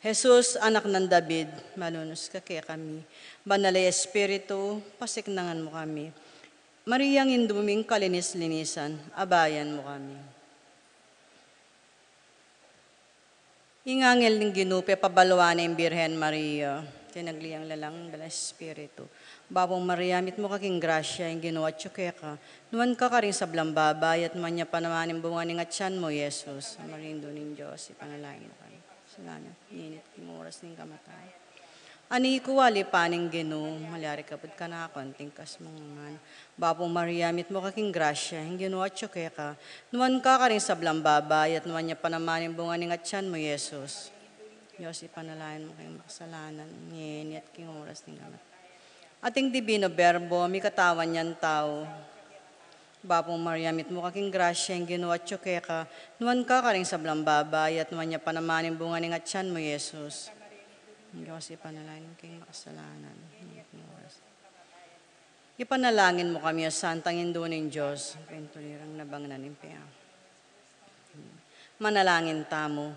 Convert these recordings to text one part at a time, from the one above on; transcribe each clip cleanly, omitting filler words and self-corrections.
Jesus, anak ng David, malunos ka kaya kami. Banalay Espiritu, pasiknangan mo kami. Mariyang induming kalinis-linisan, abayan mo kami. Ingangel ng ginupe, pabalwa na yung Birhen Maria, tinagliang lalang bala Espiritu. Babong Maria, mit mo kaking grasya, yung ginawa tsuke ka. Nuwan ka rin sa blambabay, at manya pa naman yung bunga ng atyan mo, Jesus. Marindo ng Diyos, ipanalangin mo kami. Salamat, init, imuras ng kamatay. Ani kuwali paning gino, malyari kapag ka na konting kasmungan. Babong Maria, mit mo kaking grasya, yung ginawa tsuke ka. Nuwan ka rin sa blambabay, at nuwan niya pa naman yung bunga ng atyan mo, Jesus. Diyos, ipanalangin mo kayong makasalanan, ngeni at king oras ng kamatay. Ating divino berbo, mi katawan niyan tao. Babong Maria, mit mo kaking grasya, yung ginawa tsuke ka. Nuwan ka rin sa blambabay, at nuwan niya pa naman yung bunga ng atyan mo, Jesus. Diyos, ipanalangin mo kayong makasalanan. Ipanalangin mo kami, o Santang Induning Diyos, kayong nabangnan ng piya. Manalangin tamo,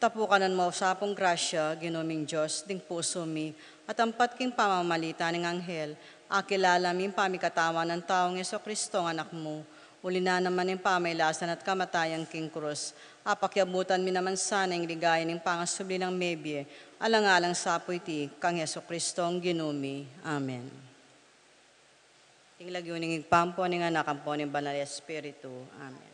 tapukanan mo sa apong grasya, ginuming Diyos, ding puso mi, at ampat king pamamalita ng anghel, akilala mi pamikatawan ng taong Jesucristo, anak mo, uli na naman yung pamaylasan at kamatayang king krus. Apakyabutan mi naman sana yung ligaya ng pangasubli ng mebye, alang-alang sa apoy ti, kang Jesucristo ang ginumi. Amen. Tinglag yun ng igpampo ng anak ang po ng Banal Espiritu. Amen.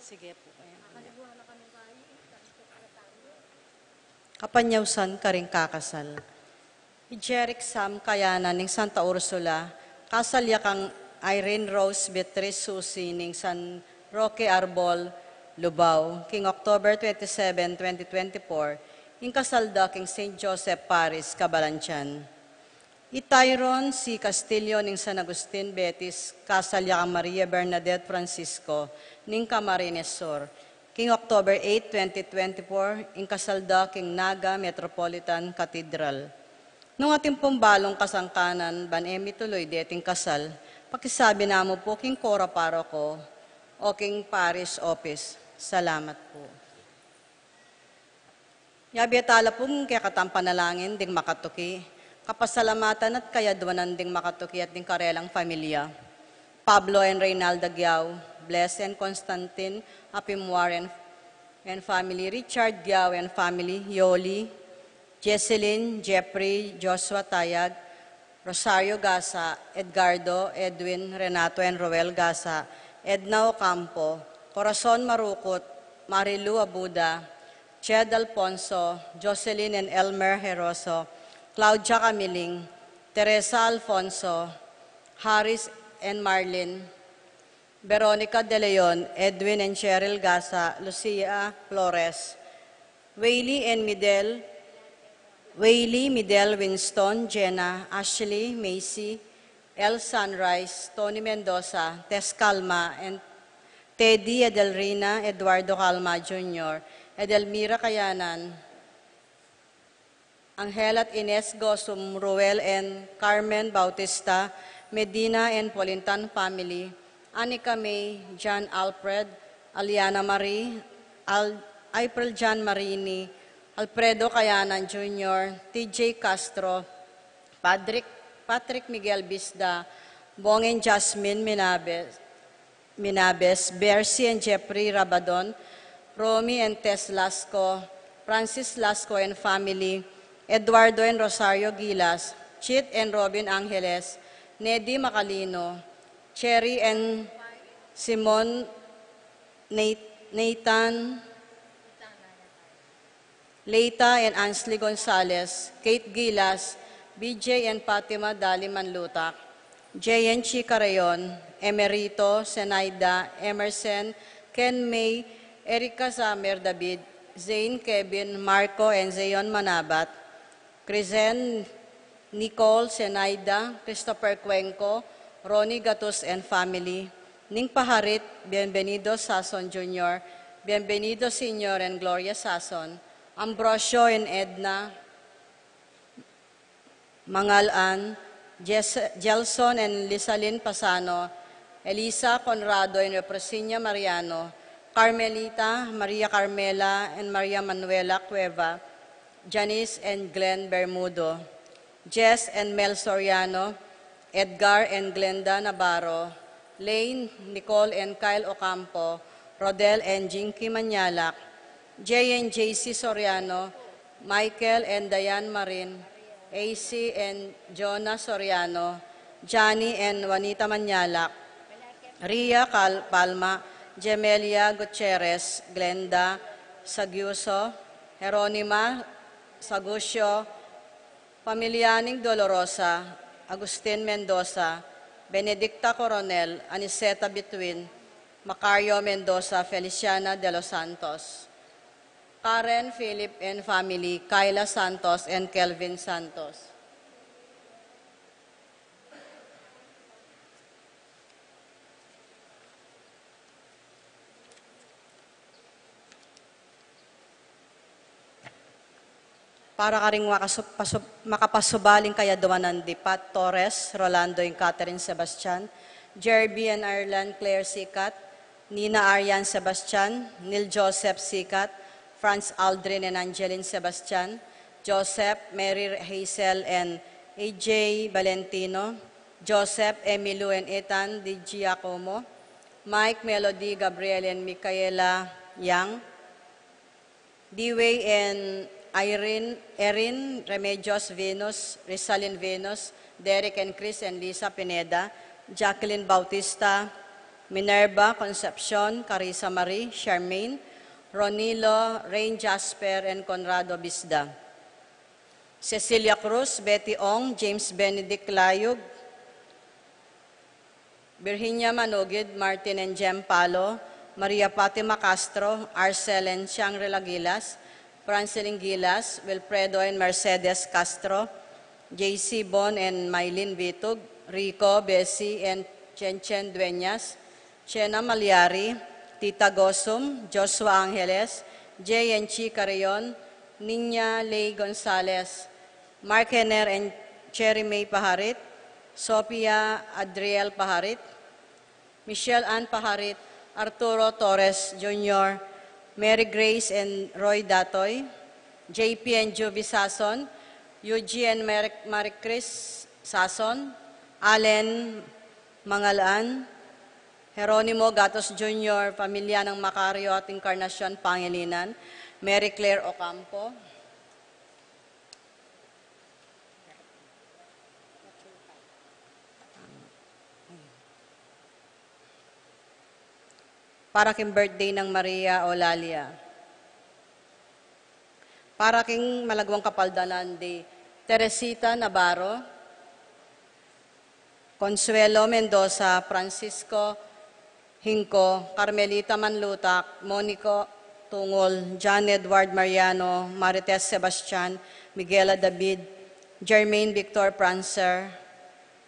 Sige po kayo. Kapanyawsan ka rin kakasal. Ijerik Sam kayanan ng Santa Ursula, kasalya kang Irene Rose Beatrice Susi ng San Roque Arbol, Lubao, king October 27, 2024, ing kasalda king St. Joseph Paris, Cabalantian. Itayron si Castillo ng San Agustin Betis, kasalya kang Maria Bernadette Francisco, ning Camarines Sur, king October 8, 2024, ing kasalda king Naga Metropolitan Cathedral. Nung ating pumbalong kasangkanan, banemi tuloy deting kasal, pakisabi na mo po king Cora Paroko o king Parish Office. Salamat po. Yabiatala pong kaya katampanalangin ding makatuki, kapasalamatan at kayadwanan ding makatuki at ding karelang pamilya. Pablo and Reynalda Giao, Bless and Constantine, Apimwar and family, Richard Giao and family, Yoli, Jesselyn, Jeffrey, Joshua Tayag, Rosario Gasa, Edgardo, Edwin, Renato and Roel Gasa, Edna Ocampo, Corazon Marukot, Marilu Abuda, Ched Alfonso, Jocelyn and Elmer Heroso, Claudia Camiling, Teresa Alfonso, Harris and Marlin, Veronica De Leon, Edwin and Cheryl Gasa, Lucia Flores, Waylee Midel Winston, Jenna, Ashley, Macy, El Sunrise, Tony Mendoza, Tess Calma, and Teddy Edelrina, Eduardo Calma Jr., Edelmira Kayanan, Angel at Ines Gosum, Ruel and Carmen Bautista, Medina and Polintan family, Anika May, John Alfred, Aliana Marie, April John Marini, Alfredo Kayanan Jr., TJ Castro, Patrick Miguel Bisda, Bong and Jasmine Minabes, Bercy and Jeffrey Rabadon, Romy and Tess Lasco, Francis Lasco and family, Eduardo and Rosario Gilas, Chit and Robin Angeles, Neddy Macalino, Cherry and Simon Nathan, Leita and Ansley Gonzalez, Kate Gilas, BJ and Fatima Dali Manlutak, J.N. Chicarayon, Emerito, Senaida, Emerson, Ken May, Erica Samer David, Zane Kevin, Marco and Zayon Manabat, Crizen, Nicole, Senaida, Christopher Cuenco, Ronnie Gatus and family, Ning Paharit, Bienvenido Sason Jr., Bienvenido Senior and Gloria Sason, Ambrosio and Edna, Mangalan, Gelson and Lisalyn Pasano, Elisa Conrado and Represinia Mariano, Carmelita, Maria Carmela and Maria Manuela Cueva, Janice and Glenn Bermudo, Jess and Mel Soriano, Edgar and Glenda Navarro, Lane, Nicole and Kyle Ocampo, Rodel and Jinky Manyalak, J and JC Soriano, Michael and Diane Marin, AC and Jonah Soriano, Johnny and Juanita Manyalak, Ria Palma, Gemelia Gutierrez, Glenda Sagyuso, Jeronima Sagusio, Pamilyaning Dolorosa, Agustin Mendoza, Benedicta Coronel, Aniseta Betwin, Macario Mendoza, Feliciana de los Santos, Karen, Philip and family, Kyla Santos and Kelvin Santos. Para ka rin makapasubaling kaya dumanan di Pat Torres, Rolando and Catherine Sebastian, Jerby and Ireland Claire Sikat, Nina Arian Sebastian, Neil Joseph Sikat, Franz Aldrin and Angeline Sebastian, Joseph, Mary Hazel and AJ Valentino, Joseph, Emilu and Ethan Di Giacomo, Mike, Melody, Gabriel and Micaela Yang, Dewey and Erin, Remedios Venus, Rizalyn Venus, Derek and Chris and Lisa Pineda, Jacqueline Bautista, Minerva, Concepcion, Carissa Marie, Charmaine, Ronilo, Rain Jasper, and Conrado Bisda. Cecilia Cruz, Betty Ong, James Benedict Layug, Virginia Manugid, Martin and Jem Palo, Maria Fatima Castro, Arcel and Shangri-La Gilas, Francelin Gilas, Wilfredo and Mercedes Castro, JC Bon and Mylene Vitug, Rico, Bessie and Chen Dueñas, Chena Malyari, Tita Gosum, Joshua Angeles, J and Chi Carrion, Niña Ley Gonzalez, Mark Henner and Cherry May Paharit, Sophia Adriel Paharit, Michelle Ann Paharit, Arturo Torres Jr., Mary Grace and Roy Datoy, JP and Juvie Sason, Eugene and Marie Chris Sason, Allen Mangalaan, Jeronimo Gatos Jr., pamilya ng Macario at Encarnacion Pangilinan, Mary Claire Ocampo, para king birthday ng Maria Olalia. Para king malagwang kapaldanan di Teresita Navarro, Consuelo Mendoza, Francisco Hinco, Carmelita Manlutak, Monico Tungol, John Edward Mariano, Marites Sebastian, Miguela David, Jermaine Victor Prancer,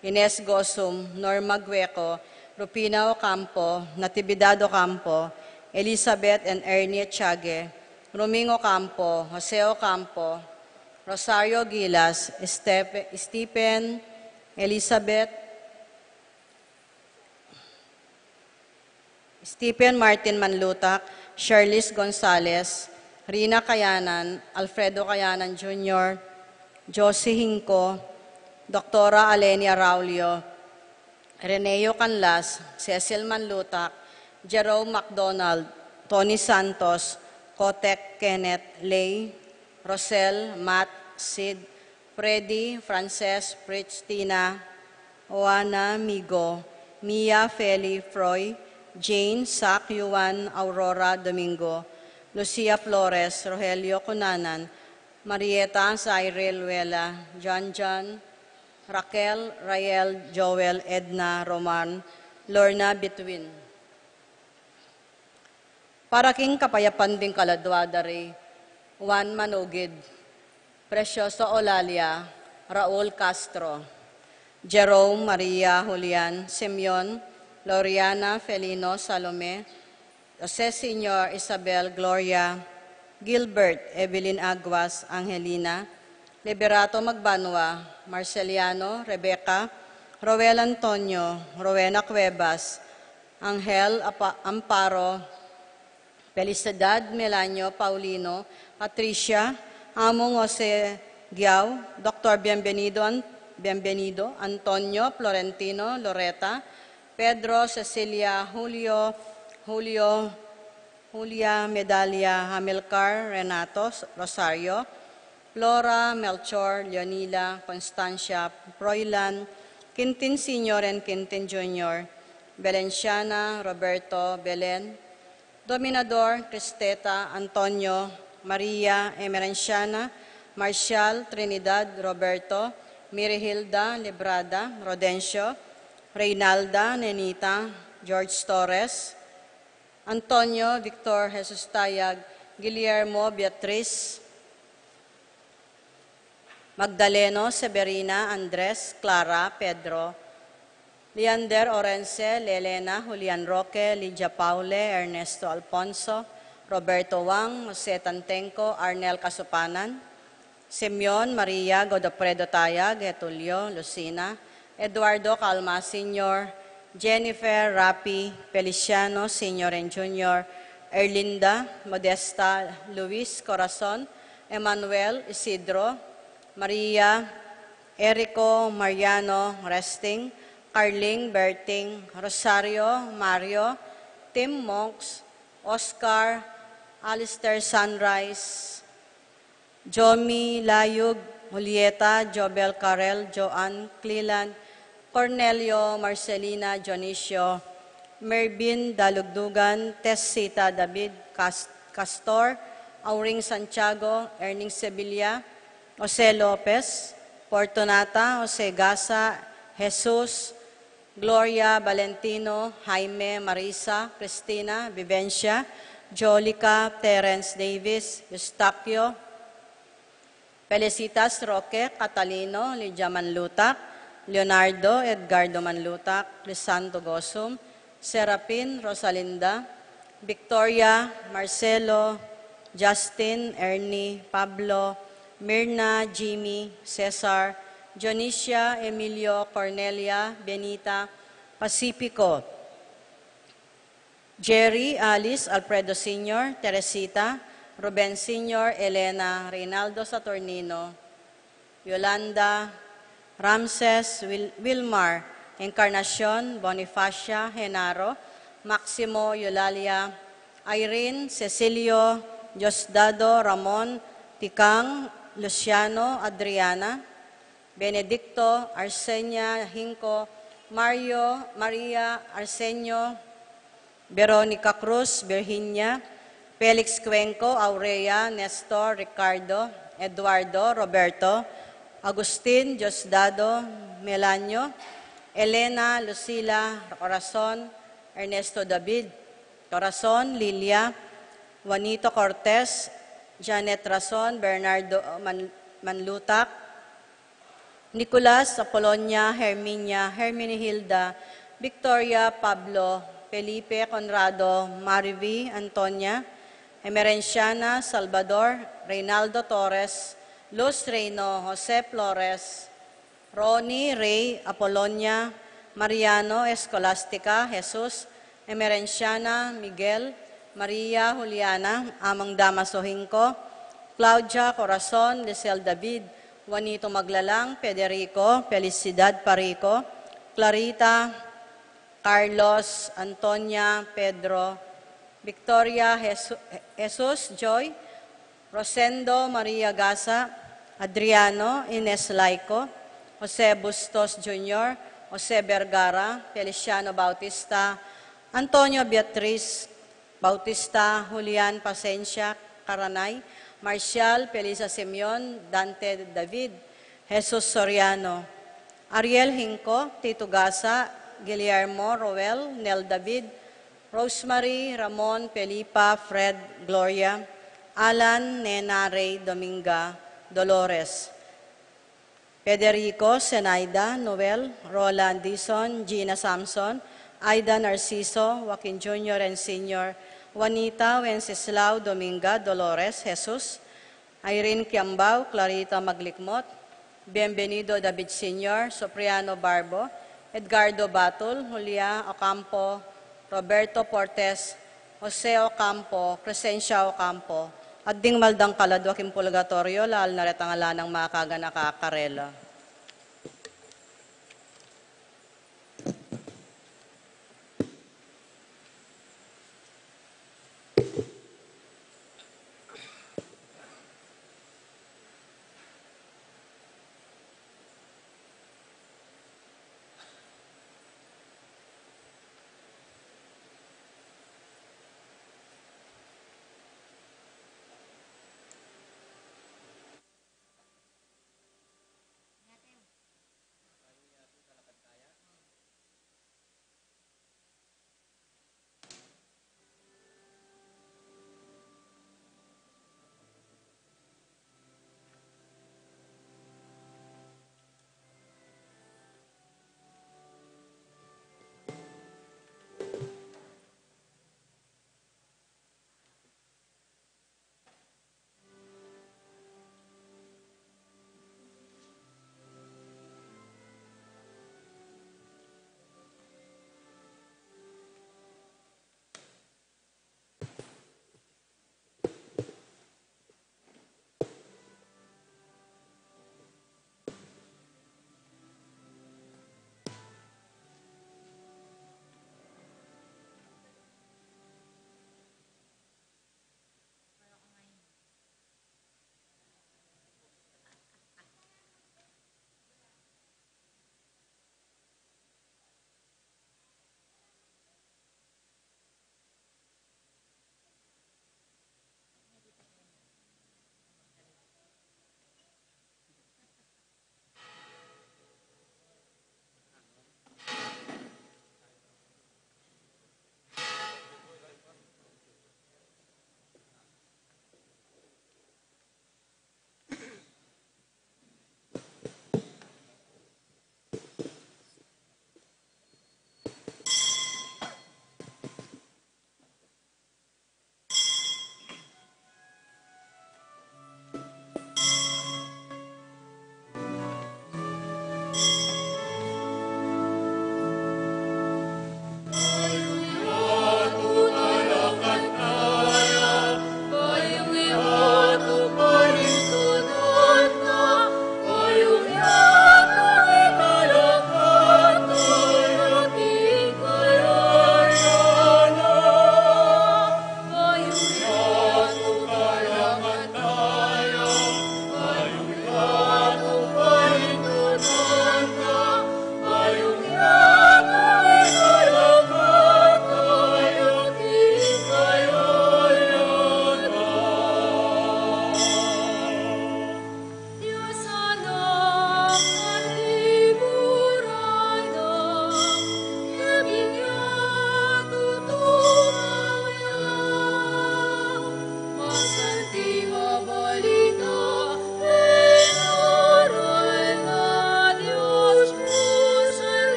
Ines Gosum, Norma Gueco, Rupina Ocampo, Natividad Ocampo, Elizabeth and Ernie Tiague, Roming Ocampo, Jose Ocampo, Rosario Gilas, Stephen, Elizabeth, Stephen Martin Manlutak, Sherlis Gonzalez, Rina Kayanan, Alfredo Kayanan Jr., Josie Hinco, Doktora Alenia Raulio, Reneo Canlas, Cecil Manlutak, Jerome McDonald, Tony Santos, Kotek Kenneth Lay, Rosel, Matt, Sid, Freddy, Frances, Pritch, Tina, Oana, Migo, Mia, Feli, Froy, Jane, Sak, Yuan, Aurora, Domingo, Lucia Flores, Rogelio Cunanan, Marieta, Cyril, Wela, John, Raquel, Rael, Joel, Edna, Roman, Lorna, Between. Para king kapayapan ding kaladwadari, Juan Manugid, Precioso Olalia, Raul Castro, Jerome Maria Julian, Simeon, Loriana Felino Salome, Jose Senior Isabel Gloria, Gilbert Evelyn Aguas Angelina, Liberato Magbanwa, Marceliano, Rebecca, Roel Antonio, Rowena Cuevas, Angel Amparo, Felicidad Melanio Paulino, Patricia, Among Jose Giao, Dr. Bienvenido, Antonio Florentino, Loreta, Pedro, Cecilia, Julia Medalia, Hamilcar, Renato, Rosario, Flora, Melchor, Leonila, Constancia, Proylan, Quintin Sr. and Quintin Jr., Valenciana, Roberto, Belen, Dominador, Cristeta, Antonio, Maria, Emerenciana, Marcial, Trinidad, Roberto, Mirihilda, Librada, Rodencio, Reynalda, Nenita, George Torres, Antonio, Victor, Jesus Tayag, Guillermo, Beatriz, Magdaleno, Severina, Andres, Clara, Pedro, Leander Orense, Lelena, Julian Roque, Lydia Paule, Ernesto Alfonso, Roberto Wang, Jose Tantenco, Arnel Kasupanan, Simeon, Maria, Godofredo Tayag, Getulio, Lucina, Eduardo Calma Sr., Jennifer, Rapi, Feliciano, Sr. and Jr., Erlinda, Modesta, Luis Corazon, Emmanuel, Isidro, Maria, Erico, Mariano, Resting, Carling, Berting, Rosario, Mario, Tim Monks, Oscar, Alistair Sunrise, Jomi Layug, Julieta, Jobel Carel, Joanne Cleland, Cornelio, Marcelina, Dionisio, Mervin Dalugdugan, Tessita David Castor, Auring Santiago, Erning Sevilla, Jose Lopez, Fortunata, Jose Gasa, Jesus, Gloria Valentino, Jaime, Marisa, Cristina, Vivencia, Jolica, Terence Davis, Eustaquio, Felicitas Roque, Catalino, Lydia Manlutak, Leonardo, Edgardo Manlutak, Crisanto Gosum, Serapin, Rosalinda, Victoria, Marcelo, Justin, Ernie, Pablo, Mirna, Jimmy, Cesar, Dionisia, Emilio, Cornelia, Benita, Pacifico, Jerry, Alice, Alfredo Sr., Teresita, Ruben Sr., Elena, Reynaldo Saturnino, Yolanda, Ramses, Wilmar, Encarnacion, Bonifacia, Genaro, Maximo, Eulalia, Irene, Cecilio, Diosdado, Ramon, Tikang, Luciano, Adriana, Benedicto, Arsenia, Hinco, Mario, Maria, Arsenio, Veronica Cruz, Virginia, Felix Cuenco, Aurea, Nestor, Ricardo, Eduardo, Roberto, Agustin Diosdado Melanio, Elena Lucila Corazon, Ernesto David Corazon, Lilia, Juanito Cortez, Janet Rason, Bernardo Manlutak, Nicolas Apolonia, Herminia, Herminihilda, Victoria Pablo, Felipe Conrado, Marivi Antonia, Emerenciana Salvador, Reynaldo Torres, Luz Reino, Jose Flores, Ronnie Ray Apolonia, Mariano Escolastica, Jesus, Emerenciana Miguel, Maria Juliana, Amang Damaso Hinco, Claudia Corazon, Lisel David, Juanito Maglalang, Federico, Felicidad Parico, Clarita, Carlos, Antonia, Pedro, Victoria, Jesus, Joy, Rosendo Maria Gasa, Adriano, Ines Laico, Jose Bustos Jr., Jose Vergara, Feliciano Bautista, Antonio Beatriz Bautista, Julian Pasencia Caranay, Marcial Felisa Simeon, Dante David, Jesus Soriano, Ariel Hinco, Tito Gasa, Guillermo Roel, Nel David, Rosemary, Ramon, Felipa, Fred, Gloria, Alan, Nena, Ray, Dominga, Dolores, Federico, Senaida, Noel, Roland Dison, Gina Samson, Aida Narciso, Joaquin Jr. and Sr., Juanita, Wenceslao, Dominga, Dolores, Jesus, Irene Kiambao, Clarita Maglikmot, Bienvenido David Sr., Sopriano Barbo, Edgardo Batul, Julia Ocampo, Roberto Portes, Jose Ocampo, Crescencia Ocampo, at ding maldang kaladwaking pulgatorio, lal na retangala ng mga kaganakakarela.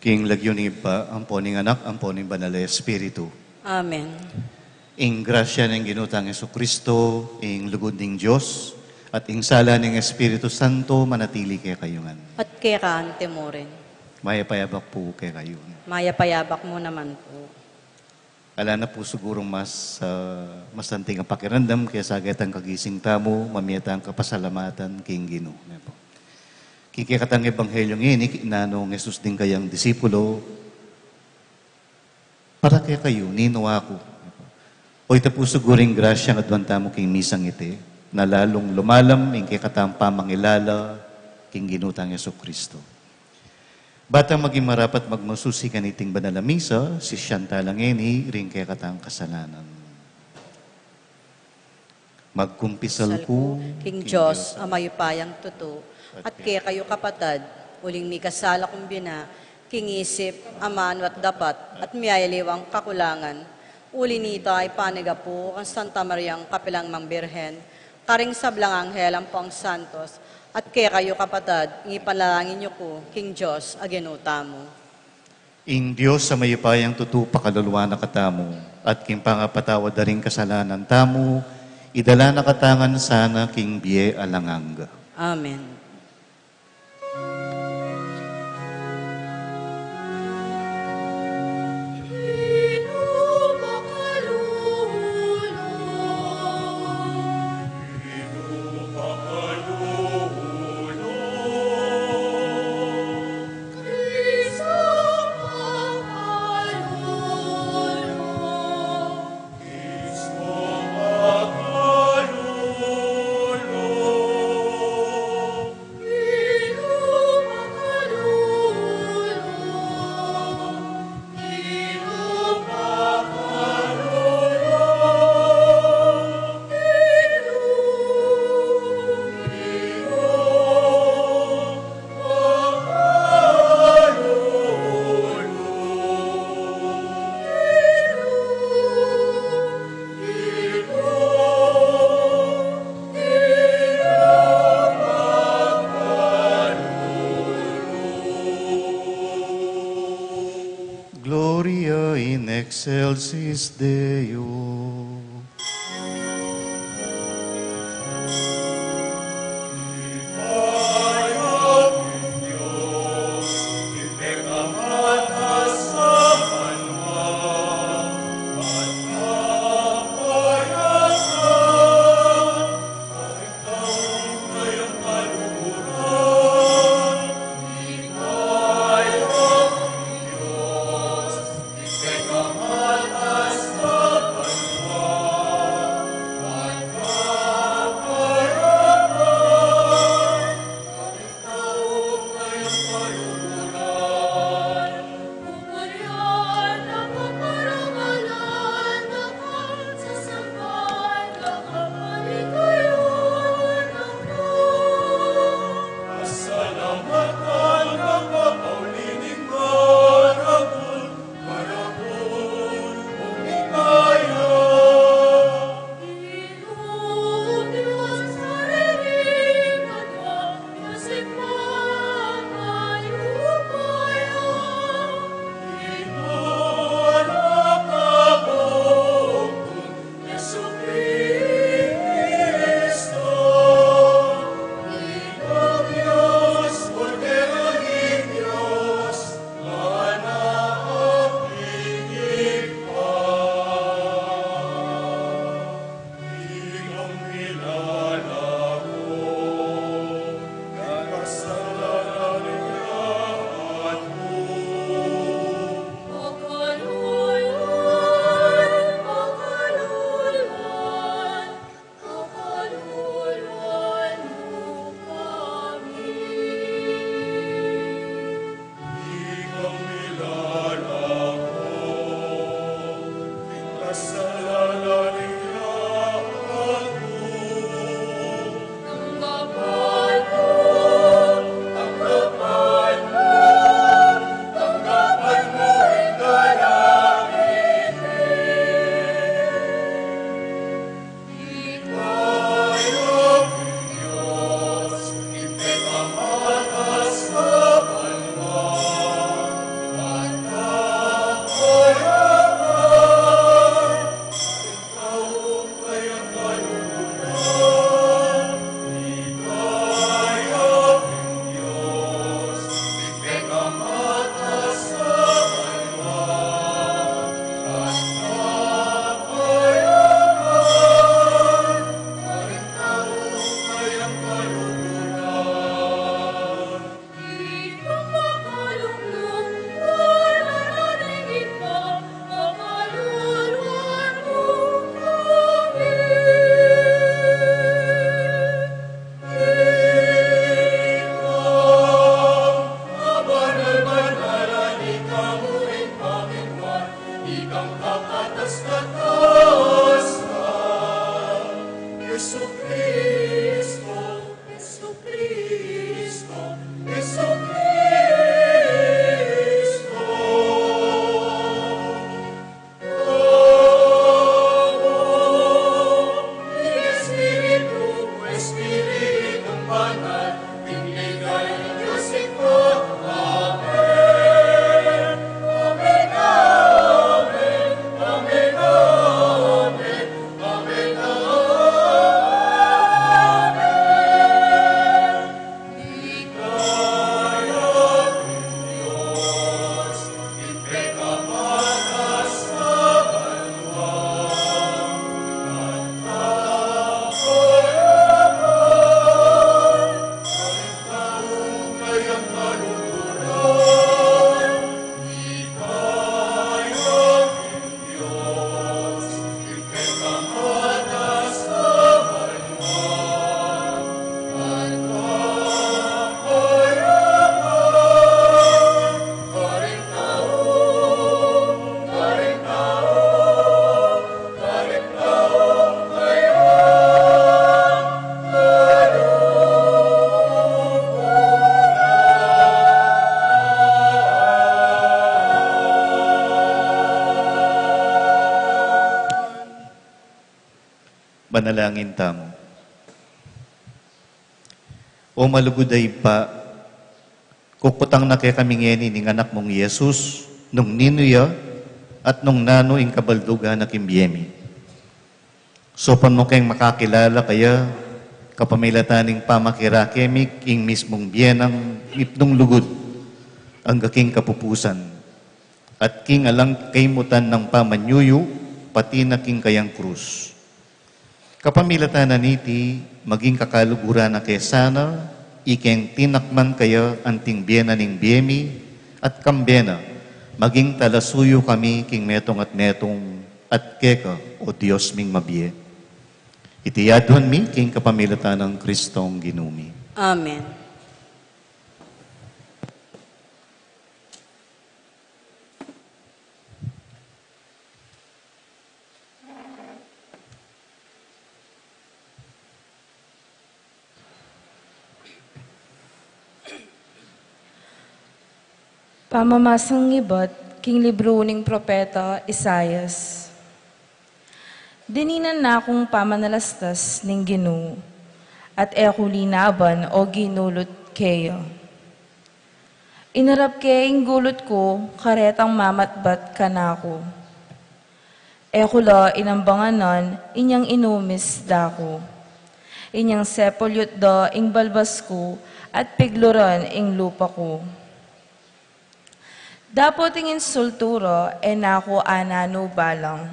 King lagyunin pa, ang poning anak, ang poning banal na Espiritu. Amen. Ing grasya ng ginutang Yesu Kristo, ing lugod ng Diyos, at ing sala ng Espiritu Santo, manatili kay kayungan. At kaya ka, ante mo rin. Mayapayabak po kay kayo. Maya-payabak mo naman po. Ala na po sigurong mas masanting ang pakiramdam kaya sagad ang kagising tamo, mamiyata ang kapasalamatan king Ginoo. Kikikatang ebanghelyo ngayon, inanong Jesus din kayang disipulo, para kaya kayo, nino ako. O ito po siguring grasya ng adwanta mo king misang iti, na lalong lumalam, ing kikatang pamangilala, king ginutang Yesu Kristo. Batang maging marapat magmasusi kaniting banal na misa, si Shanta Langeni, ring kaya katang kasalanan. Magkumpisal ko, King Diyos, amayupayang tuto, at kaya kayo kapatad, uling mi kasala kumbina, king isip, aman at dapat, at miyayaliwang kakulangan. Uli nito ay paniga po ang Santa Mariang Kapilang Mang Birhen, karing sablang anghel ang pong santos, at kaya kayo kapatad, ipanalangin niyo ko, King Diyos, aginuta mo. ing Diyos sa mayupayang tutupa kaluluwa na katamo, at king pangapatawad na rin kasalanan tamo, idala na katangan sana king biye alangang. Amen. Gloria in excelsis Deo. Manalangin tamo. O maluguday pa, kukutang na kay kami ngeni ning anak mong Yesus, nung ninuya at nung nano ing kabaldugan na kimbiyemi. Sopan mo kayong makakilala kaya kapamilataning pamakirakemik ing mismong biyenang ipnong lugod ang gaking kapupusan at king alang kaymutan ng pamanyuyo pati na king kayang krus. Kapamilatanan niti maging kakaluguran na kesana ikeng tinakman kaya anting biyena ning biyemi at kambena maging talasuyo kami king metong at keka o Diyos ming mabiye. Itiyadwan mi king kapamilatan ng Kristong ginumi. Amen. Pamamasang ngibot, king libro ning propeta Isayas. Dininan na akong pamanalastas ning Ginoo, at ekulinaban o ginulot kayo. Inarap kayong gulot ko, karetang mamatbat kanako. Ekula inambanganan, inyang inumis dako. Inyang sepolyot da ing balbas ko, at pigluran ing lupa ko. Dapat ing insulturo, nako anano balang.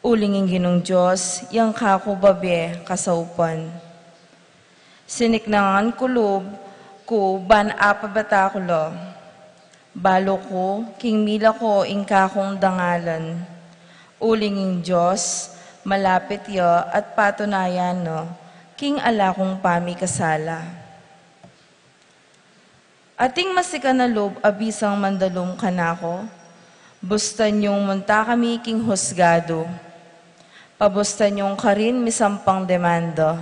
Ulingin ginong Diyos, yang kako babe kasaupan. Siniknangan kulob ko, ban apabata ko lo. Balo ko, king mila ko, ing kakong dangalan. Ulingin Diyos, malapit yo, at patunayan no, king ala kong pami kasala. Ating masika na lob, abisang mandalong kanako, bustan yung munta kami king husgado. Pabustan yung karin misampang demanda.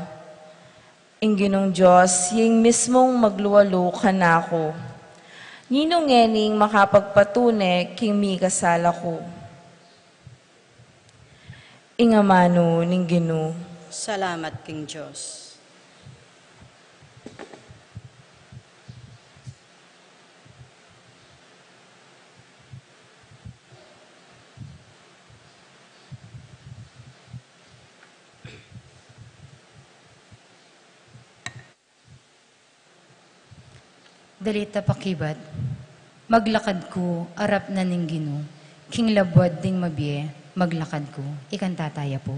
Inginong Diyos, yung mismong magluwalo kanako. Ninong ngening makapagpatune king mi kasala ko. Ingamano ning Ginoo. Salamat, King Diyos. Dalita pakibat, maglakad ko, arap na ning Ginoo, king labwad ding mabiye, maglakad ko, ikantataya po.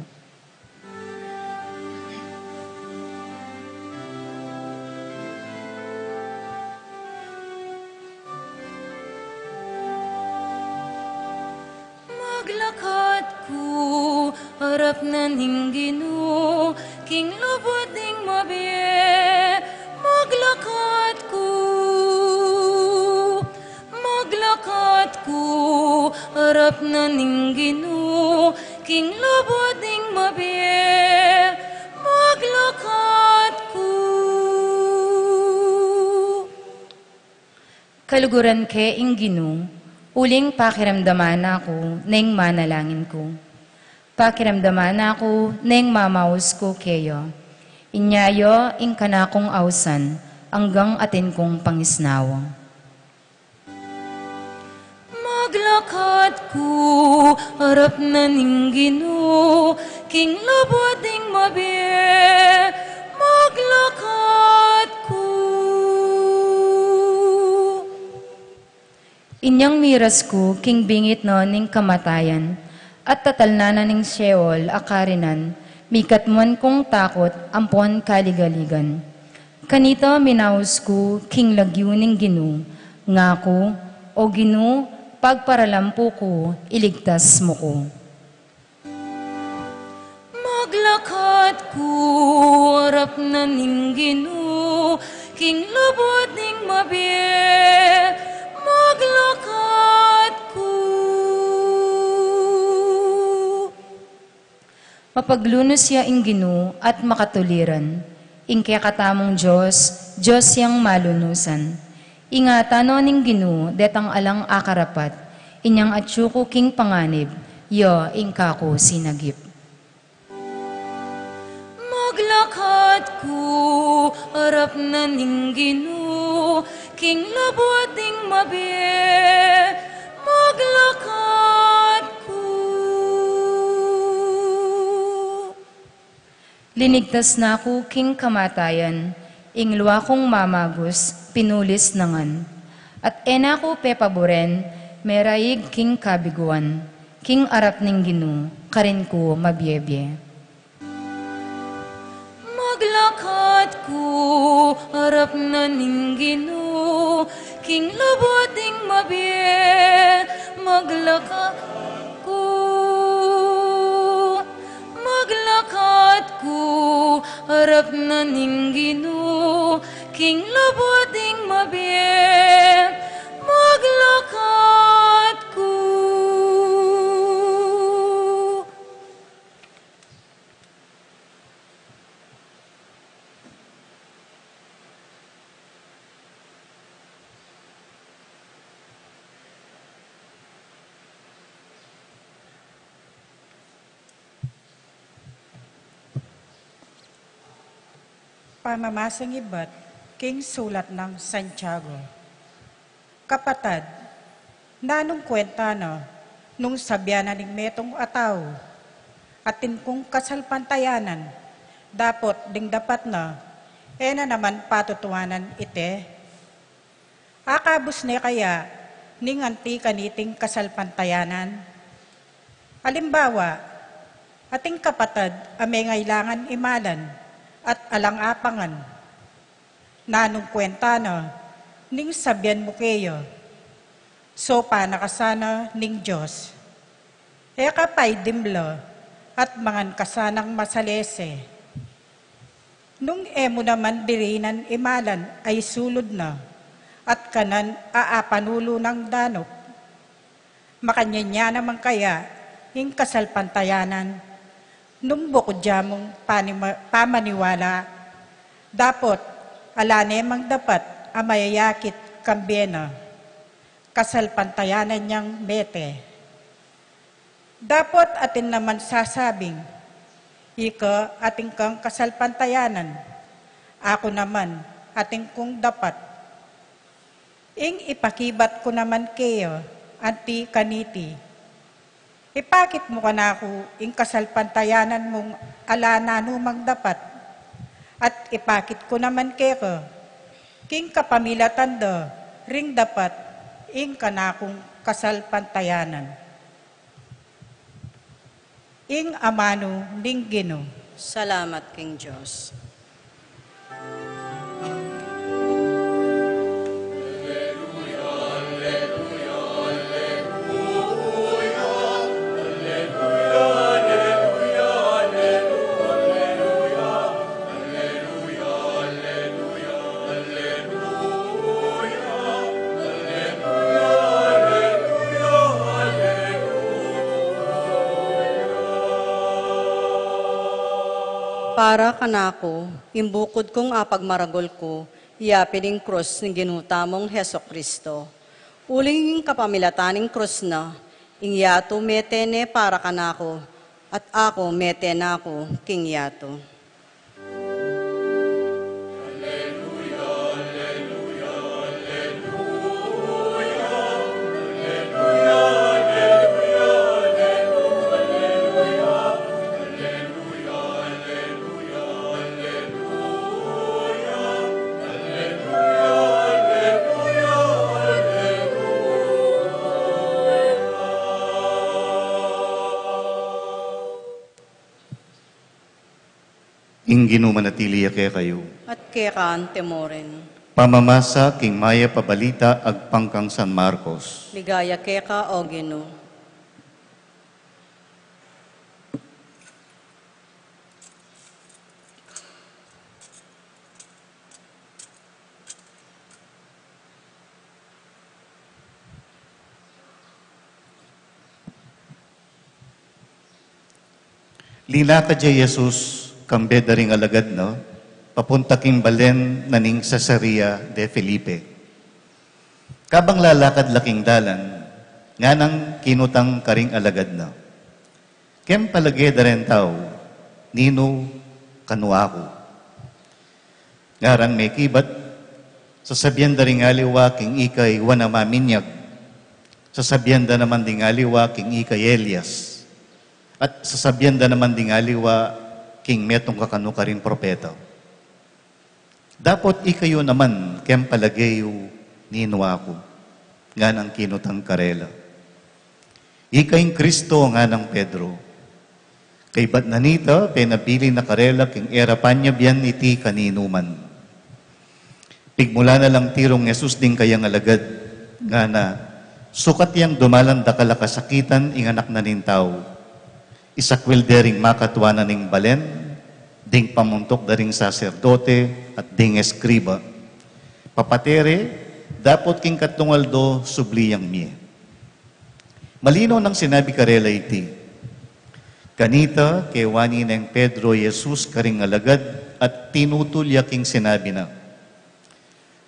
Maglakad ko, arap na ning Ginoo, king labwad ding mabiye, maglakad ko. Maglakad ko, arap na ning Ginoo, king labwad ding mabiye, maglakad ko. Kaluguran ke ing Ginoo, uling pakiramdaman ako, neng manalangin ko. Pakiramdaman ako, neng mamaus ko keyo. Inyayo, ing kanakong ausan, hanggang atin kong pangisnawang. Maglakad ko, arap na ning Ginoo, king labwad ding mabiye, maglakad ko. Inyang miras ko, king bingit no ning kamatayan, at tatalnanan ning Sheol akarinan, mikatmuan kong takot, ampon kaligaligan. Kanito minaus ko, king lagyo ning Ginoo, ngako, o Ginoo, pagparalampo ko, iligtas mo ko. Maglakad ko, arap na ning Ginoo, king labwad ding mabiye, maglakad ko. Mapaglunos siya ing Ginoo at makatuliran. Ing kaya katamong Diyos, Diyos yang malunusan. Ingatan no ning Ginoo, detang alang akarapat. Inyang atsuko king panganib, yo ing kako sinagip. Maglakad ko, arap na ning Ginoo, king labuting mabiye, maglakad ko. Linigtas na ako king kamatayan, ingluwa kong mamagos, pinulis nangan. At ena ko pepaboren, merayig king kabiguan, king arap ning Ginoo, karin ko mabiyebye. Maglakad ko, harap na ning Ginoo, king labuting mabiye, maglakad ko. Maglakad ko, harap na ning Ginoo, king labuting mabiye, maglakad ko. Pamamasang iba't king sulat ng Santiago. Kapatad, nanong kwenta na nung sabyanan ng metong ataw, atin kong kasalpantayanan, dapat na, na naman patutuanan ite. Akabos ne kaya, ning anti kaniting kasalpantayanan. Halimbawa, ating kapatad amay ngailangan imalan, at alang-apangan. Nanong kwenta na, ning sabyan mo kayo, so panakasana ning Diyos. E kapay dimlo, at mangan kasanang masalese. Nung emo naman dirinan imalan ay sulod na, at kanan aapanulo ng danop. Makanyanya naman kaya, ing kasalpantayanan, nung bukod jamong pamaniwala, dapat alane mang dapat amayayakit kambena, kasalpantayanan niyang bete. Dapat atin naman sasabing, ika ating kang kasalpantayanan, ako naman ating kong dapat. Ing ipakibat ko naman kayo, anti kaniti. Ipakit mo ka na ako, ing kasalpantayanan mong alana numang dapat. At ipakit ko naman kayo, king kapamilatan do, ring dapat, ing kanakong kasalpantayanan. Ing amano ning Ginoo. Salamat, King Diyos. Para kanako, imbukod kong apagmaragol ko, iapin ang krus ng ginutamong Heso Kristo. Uling kapamilataning krus na, ingyato metene para kanako, at ako metenako king yato. Ing ginumanatili kaya kayo. At kekaan temoren. Pamamasa king maya pabalita agpangkang San Marcos. Ligaya keka o Ginoo. Lilakad jay Jesus, kambe daring alagad no, papunta king balen naning Caesarea de Felipe. Kabang lalakad laking dalan, nga nang kinutang karing alagad na. Kem palagi daren tao, nino kanu ako. Ngarang may kibat, sasabihan da ring aliwa king ikay wana maminyag, sasabihan da naman ding aliwa king ikay Elias, at sasabihan da naman ding aliwa king metong kakanu ka rin propeta. Dapat ikayo naman kem palagayo nino ako, nga ng kinutang karela. Ikayong Kristo nga ng Pedro, kay ba't nanita, penabili na karela king era panya biyan iti kaninuman. Pigmula na lang tirong Yesus din kayang alagad, nga na, sukat yang dumalan da kalakasakitan ing anak na nin tao. Isakwil dering makatwa na ning balen, ding pamuntok daring saserdote at ding eskriba. Papatere, dapat king katungaldo subliyang miye. Malino nang sinabi karela iti, kanita kewani ng Pedro Jesus karing alagad at tinutulya king sinabi na,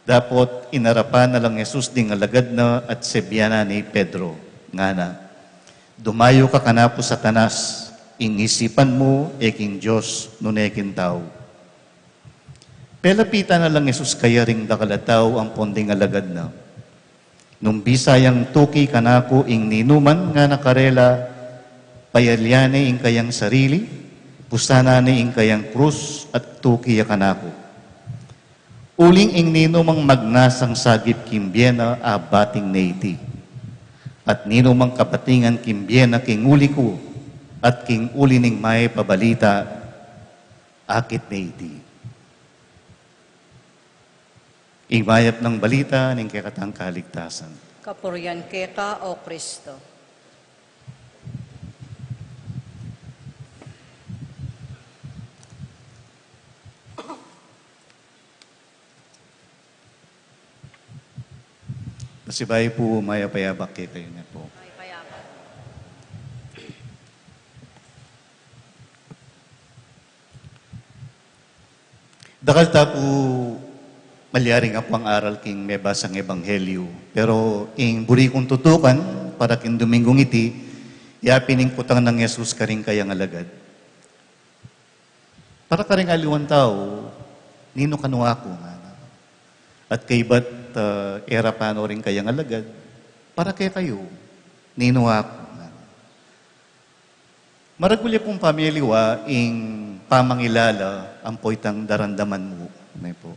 dapat inarapan na lang Jesus ding alagad na at sebyana ni Pedro, nga na, dumayo ka kanapo Satanas, ingisipan mo eking Diyos no nekin tao. Pelapita na lang Jesus kaya ring dakalataw ang ponding alagad na. Nung bisayang tuki kanako ing ninuman nga nakarela, payalyane ing kayang sarili, pusanane ing kayang krus at tuki ya kanako. Uling ing ninumang magnasang sagip kimbyena abating neiti. At ninumang kapatingan kimbyena king uli ko at king uli ning may pabalita akit neiti. Imayap ng balita ning kekatang kaligtasan. Kapurian keka o Kristo. Masibay po mayapayabak kay kayo na po. Ay, payaman. Dakal ta po malyaring ako ang aral king may basang ebanghelyo. Pero ing buri kong tutukan para king Domingong iti, iapining putang ng Yesus karing kayang alagad. Para karing aliwan tao, nino kanu ako nga. At kay ba't era pano rin kayang alagad, para kay kayo, nino ako nga. Maragulya pong pamiliwa ing pamangilala ang poitang darandaman mo. May po.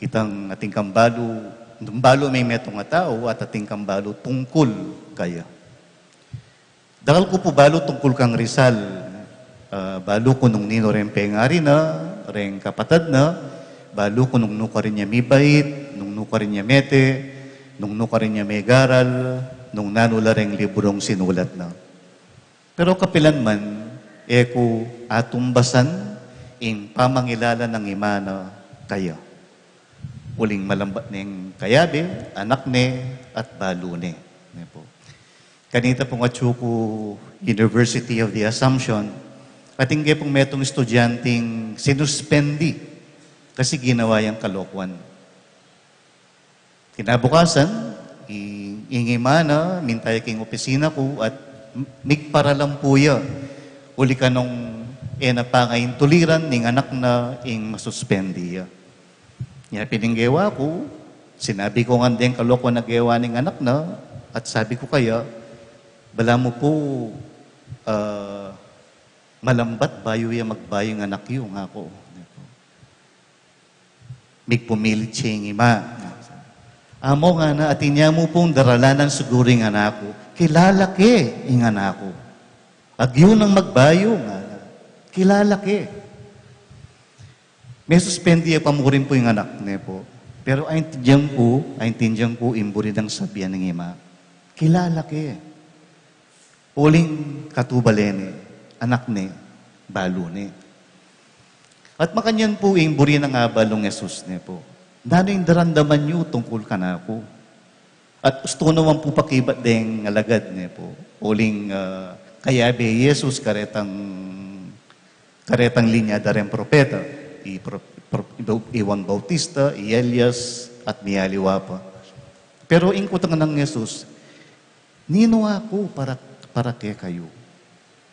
Itang ating kambalo, may metong nga tao at ating kambalo tungkol kaya. Dakal ko po balo tungkol kang Rizal, balo ko nung nino rin pengari na, rin kapatad na, balo ko nung nuka rin niya mibait, nung nuka rin niya mete, nung nuka rin niya may garal, nung nanula rin librong sinulat na. Pero kapilan man, eko atumbasan in pamangilala ng imana kaya. Uling malambat ng kayabe, anak ne, at balo ne. Kanita pong Atsuko University of the Assumption, patingge pong metong estudyanteng sinuspendi kasi ginawa yung kalokwan. Kinabukasan, ingimana, mintay king opisina ko at migparalang puya. Uli ka nung napangayin tuliran ning anak na ing masuspendiya. Nga pininggewa ko, sinabi ko nga din kalokwan na gewa ning anak na at sabi ko kaya, bala mo po malambat bayo ya magbayo ng anak yung ako. Migpumilit siya yung ima. Amo nga na, atin niya mo pong daralanan siguro yung anak ko. Kilala ke yung anak ko. Pag yun ang magbayo nga, kilala ke. May suspendi pa mo rin po yung anak niya po. Pero aintindiyan po, imburi ng sabihan ng ima. Kilala ke. Uling katubalene, anak ni, balo ni. At makanyan po, imburi ng balong Yesus niya po. Dano yung darandaman niyo tungkol ka na po. At gusto naman po pakibat ding alagad niya po. Uling kayabe Yesus karetang linya dareng propeta. Iwan Bautista, Elias, at Miyaliwa pa. Pero ingkutang ng Yesus, nino ako para kay kayo.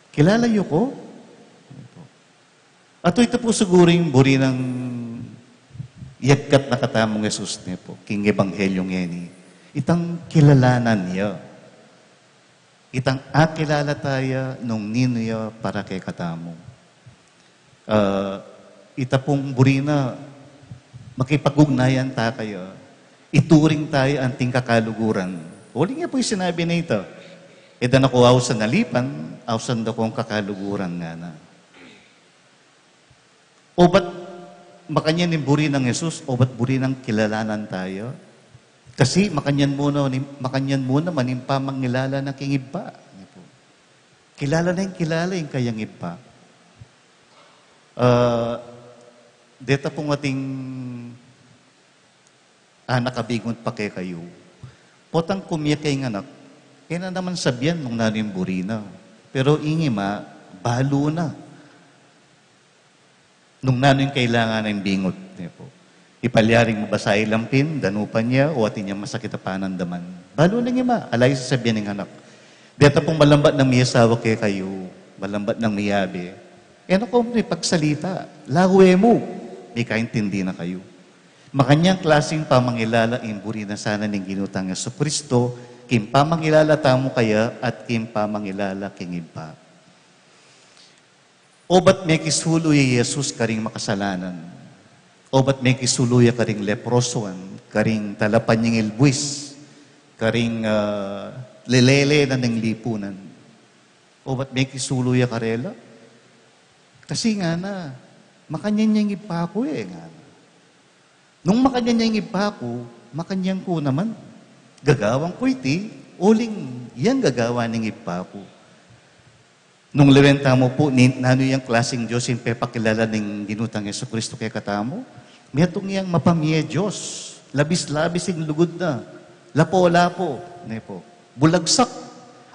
Kilala niyo ko? Ato ito po siguro yung buri ng yagkat na katamong Jesus niya po, king Ebanghelyong eni. Itang kilalanan niya. Itang akilala tayo nung nino niya para kay katamo. Ita pong buri na makipag-ugnayan ta kayo. Ituring tayo anting kakaluguran. Uli nga po yung sinabi na ito. Eda na ko sa nalipan, awsan da kong kakaluguran nga na. O ba't makanyan yung buri ng Jesus, o ba't buri ng kilalanan tayo? Kasi makanyan muna manimpamangilala na kingiba. Kilala na yung kayang iba. Deta pong ating anak kabigot pa kay kayo. Potang kumiyak kay anak, kaya na naman sabihan mong nanin buri na. Pero ingi balo na. Nung nanin kailangan ng bingot. Ipalyaring mabasay lampin, danupan niya, o atin niya masakit na panandaman. Balo na nga alay sa sabihan ng anak. Deta pong malambat ng miyasawa kay kayo, malambat ng miyabi. Ano ko pagsalita, lawe mo, may kaintindi na kayo. Makanyang klaseng pamangilala, imburi na sana ng ginutang sa Kristo, kim pamangilala tamo kaya at kim pamangilala king iba. O ba't may kisuluya Jesus karing makasalanan? O ba't may kisuluya karing leprosoan, karing talapan niyang ilbuis, karing lelele na ng lipunan? O ba't may kisuluya karela? Kasi nga na, makanyan niyang ipako nga na. Nung makanyan niyang ipako, makanyang ko naman. Gagawang ko iti, uling yan gagawa ng ipako. Nung lewenta mo po, nano yung klaseng Diyos yung pepakilala ng ginutang Yesu Kristo kay katamo, may itong yung mapamiya Diyos, labis-labis yung lugod na, lapo-lapo, bulagsak,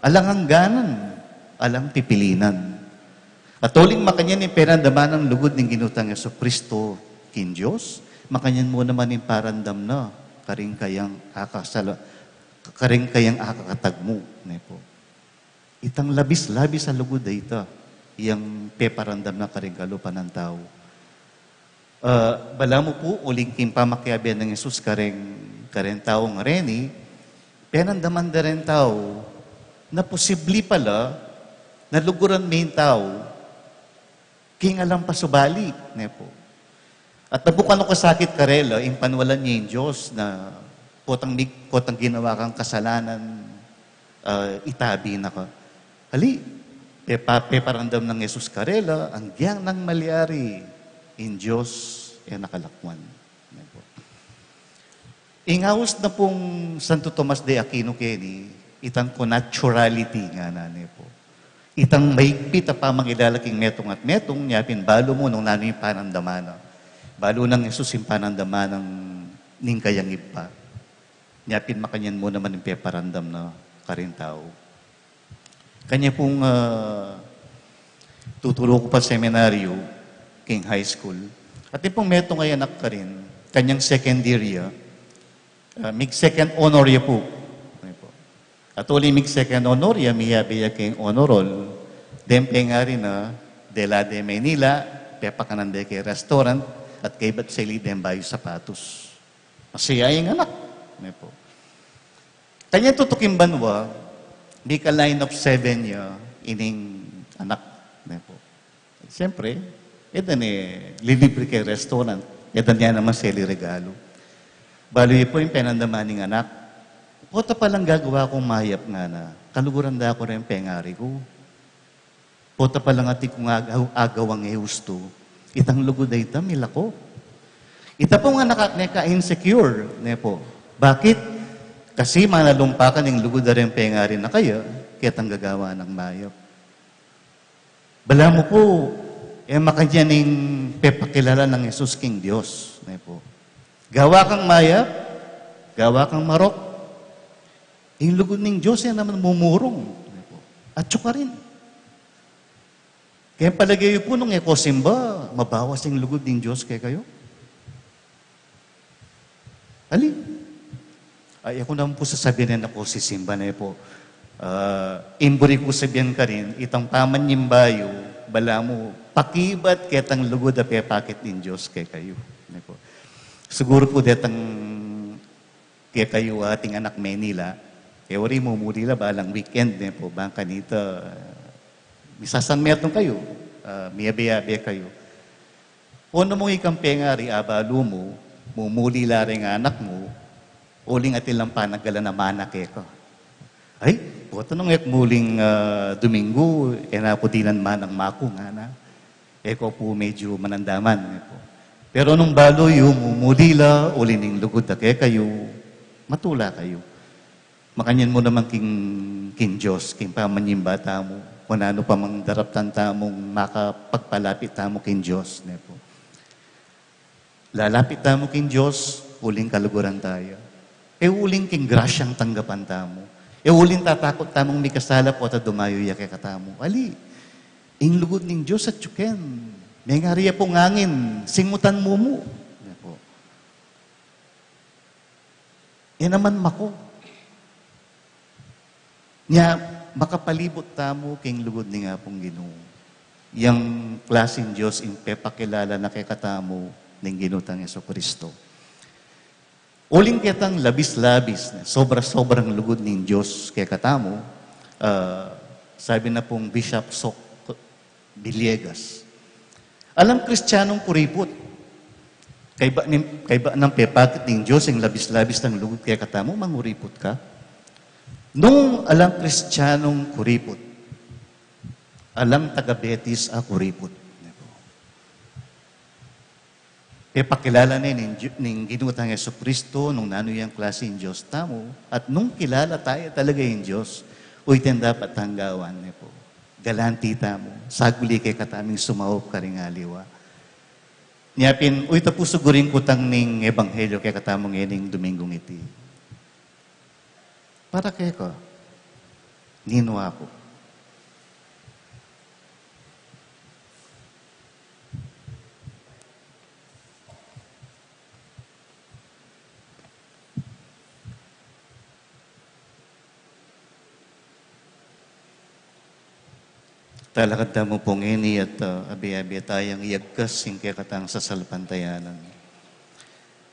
alangangganan, alang pipilinan. At uling makanyan yung perandaman ng lugod ng ginutang Yesu Kristo kin Diyos, makanyan mo naman yung parandam na, karing kayang akakatag mo. Itang labis-labis sa lugod ay ito, yung peparandam na karing kalupan ng tao. Bala mo po, uling kimpamakyabian ng Jesus karing taong reni, penandaman da rin tao, na posibli pala, na luguran may tao, king alam pa subali. At nabukan ko kasakit karela, yung panwalan niya yung Diyos na potang ginawa kang kasalanan, itabi na ka. Hali, peparandam ng Jesus karela, ang giyang ng malyari, in Diyos, nakalakwan. Ingawas na pong Santo Tomas de Aquino Kenny, itang naturality nga na po. Itang mahigpit na pamangilalaking metong at metong, nyapin balo mo nung nano yung panandamana. Balo ng Jesus yung panandamana ng kayang iba. Nyapin makanyan mo naman yung peparandam na karintao. Kanya pong tuturo ko pa seminaryo, king high school. At yung pong metong ay anak ka rin, kanyang second year, mig second honorya po. At uli mig second honorya, miyabiya king honorol, dempe nga rin na, dela de Manila, pepa ka nande kay restaurant, at kay ba't sili dembayo sapatos. Masayayang anak. Kanya tutukin banwa, di ka line of 7 niya, ining anak. Siyempre, ito lilibre kay restaurant, ito niya naman sili regalo. Baloy po yung penandamaning anak, Pota palang gagawa kong mayap nga na, kaluguran da ako rin pengari ko. Pota palang ati kong agawang eusto, itang lugod ay ita, milako. Ita po nga naka-insecure, nepo. Bakit? Kasi manalumpakan ng lugod na rin pengari na kaya, kaya tang gagawa ng mayap. Bala mo po, makanyaning pepakilala ng Jesus King Diyos, nepo. Gawa kang mayap, gawa kang marok, yung lugod ng Diyos yan naman mumurong. At tsuka rin. Kaya palagay po nung ekosimba, mabawas yung lugod ng Diyos kaya kayo. Alin? Ay, ako naman po sasabihin na ako si Simba na po. Imburi ko sabihin ka rin, itang paman yung bayo, bala mo, pakibat ketang lugod a pepakit ng Diyos kay kayo. Ano po. Siguro po detang kay kayo ating anak Manila, ori mo muli balang weekend ne po, bang kanita, misasan metong kayo, miyabe-yabe kayo. Uno mong ikampenga ri abalo mo, mumuli ring anak mo, uling atilang panagala na manak ko. Ay, buto nung muling Domingo, naputinan man ang mako nga na. Eko po medyo manandaman. Pero nung balo yung mumulila, ulining lugod na kayo, matula kayo. Makanyan mo naman king Diyos, king pamanyimbata mo, kung ano pa mang daraptan tamong makapagpalapit tamo king Diyos. Nepo. Lalapit tamo king Diyos, uling kaluguran tayo. Uling king grasyang tanggapan tamo. Uling tatakot tamong may kasala po at dumayo yake katamo. Ali, ing lugod ning Diyos at yuken. May ngariya pong ngangin, singutan mo mo. Nepo. Naman mako. Nya, makapalibot tamo king lugod ni nga pong Ginoo. Yang klaseng Diyos in pepakilala na kay katamo ng ginutang Jesucristo. Uling kitang labis-labis, sobra-sobrang lugod ng Diyos kay katamo, sabi na pong Bishop Sok Villegas. Alam Kristiyanong kuripot, kay ba ng pepakit ng Diyos yung labis-labis ng lugod kay katamo, manguripot ka? Nung alang Kristiyanong kuripot, alang taga-Betis a kuripot. Pakilala na ng ginutang Jesucristo nung nano yung klase yung Diyos tamo, at nung kilala tayo talaga yung Diyos, uiten dapat tanggawan niyo po. Galanti tamo, saguli kay kataming sumahop ka rin aliwa. Niyapin, uy tapo sugurin ko tang ning ebanghelyo kay katamong ening Domingong iti. Para kay ko, nino ako. Talakad mo pong ini at abi-abi tayang iagkas yung kaya katang sasalpantayanan.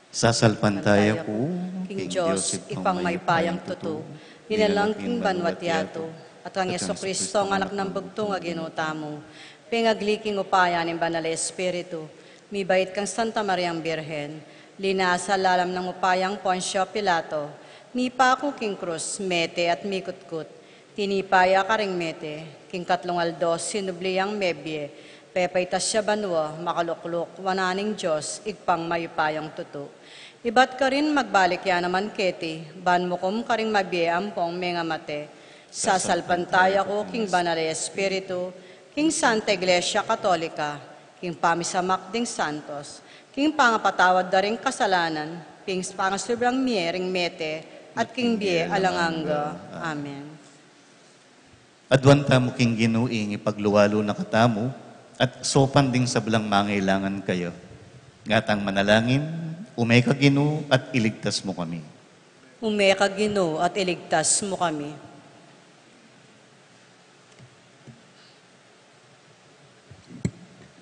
Sasalpantaya ko, King Diyos, ipang may payang tuto, nilalang king banwat yato, at ang Jesucristo, ang anak ng bugtong nga ginuta mo, pingagliking upaya ng Banal Espiritu, mibait kang Santa Mariang Birhen, linasa lalam ng upayang Poncio Pilato, mipa ko king krus, mete at mikutkut, tinipaya ka ring mete, king katlong aldos, sinubliyang mebye, pepay tasya banwa, makalukluk, wananing Diyos, igpang mayupayang tuto. Ibat ka rin magbalik ya naman keti, ban mo kum ka rin mabye ampong mga mate, sasalpantaya ko, king Banal Espiritu, king Santa Iglesia Katolika, king pamisamak ding santos, king pangapatawad da ring kasalanan, king pangasubrang miering mete, at king bie alanganga. Amen. Adwan tamo king ginuing ipagluwalo na katamo at sopan ding sablang mangailangan kayo. Ngatang manalangin, umay ka Ginoo at iligtas mo kami. Umay ka Ginoo at iligtas mo kami.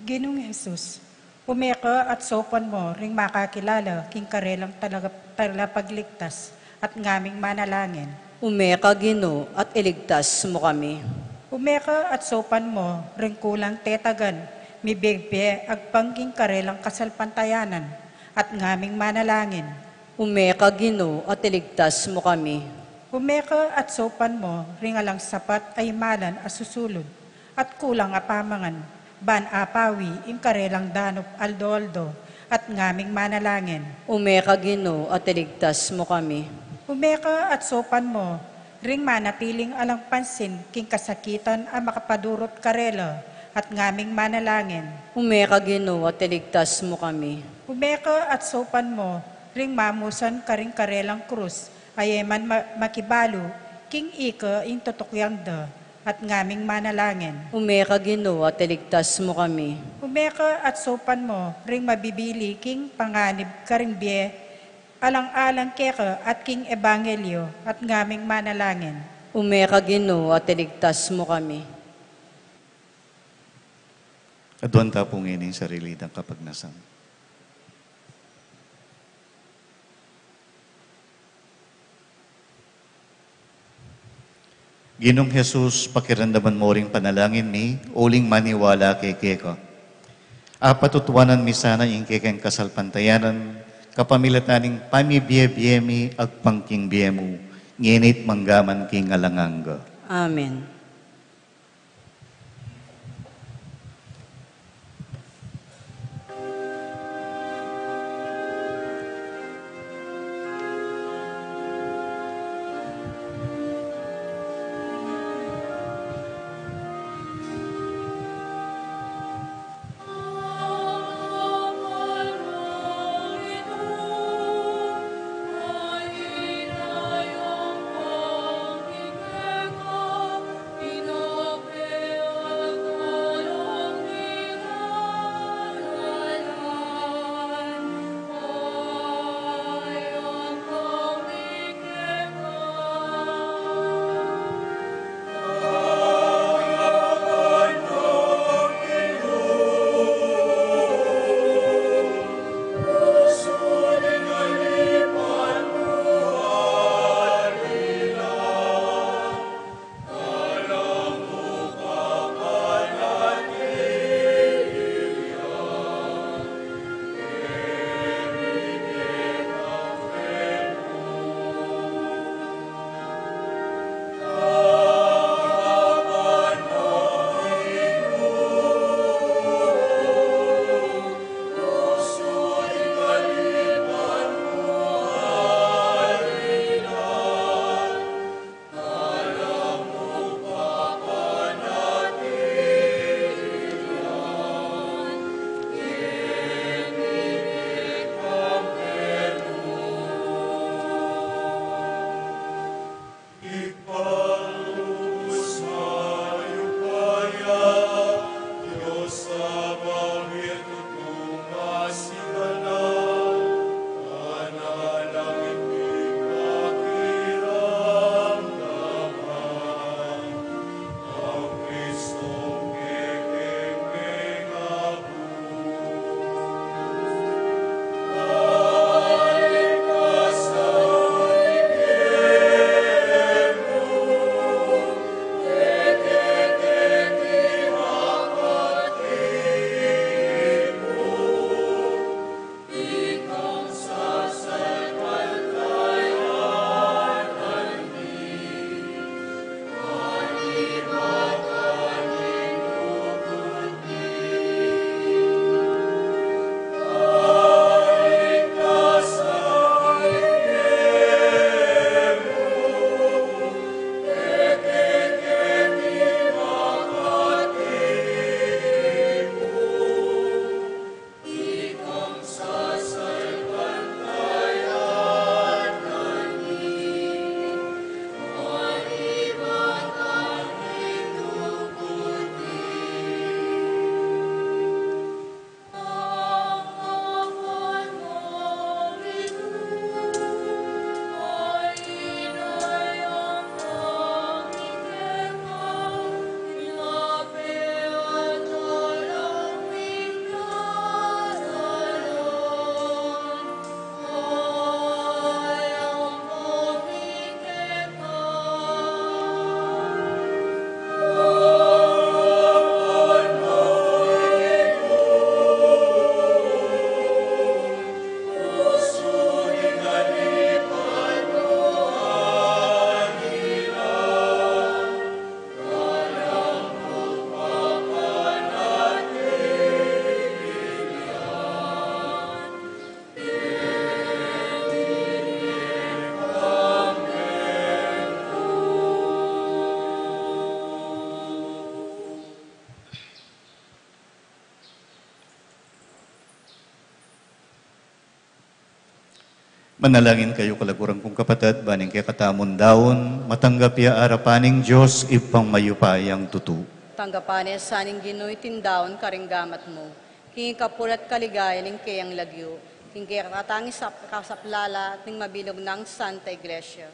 Ginoong Jesus, umeka at sopan mo ring makakilala king karelang talapagligtas at ngaming manalangin. Umeka Ginoo at iligtas mo kami. Umeka at sopan mo ring kulang tetagan, mibigbe agpangging karelang kasalpantayanan at ngaming manalangin. Umeka Ginoo at iligtas mo kami. Umeka at sopan mo ring alang sapat ay malan asusulod at kulang apamangan, ban apawi ing karelang danop aldo-aldo at ngaming manalangin. Umeka Ginoo at iligtas mo kami. Umeka at sopan mo, ring manatiling alang pansin, king kasakitan ang makapadurot karela, at ngaming manalangin. Umeka Ginoo at iligtas mo kami. Umeka at sopan mo, ring mamusan karing karelang krus, ayaman makibalo, king ika ing tutukyangda, at ngaming manalangin. Umeka Ginoo at iligtas mo kami. Umeka at sopan mo, ring mabibili, king panganib karing bie, alang-alang keka at king ebanghelyo at ngaming manalangin. Umeka Ginoo at iligtas mo kami. Adwan ta pong ining sarili ng kapagnasan. Ginong Jesus, pakiramdaman mo ring panalangin mi, uling maniwala kay Keko. Apatutuanan mi sana yung kekeng kasalpantayanan, kapamilat naning pamibiye-biye mi, agpangking biye mo, nginit manggaman king alanganga. Amen. Manalangin kayo kalagurang kong kapatid, baning kaya katamon daon, matanggap ya arapaning Diyos, ipang mayupayang tutu. Tanggapanes saning Ginoy tindaon karinggamat mo. King kapulat kaligaya ning kayang lagyo. King kaya katangi kasaplala at ning mabilog ng Santa Iglesia.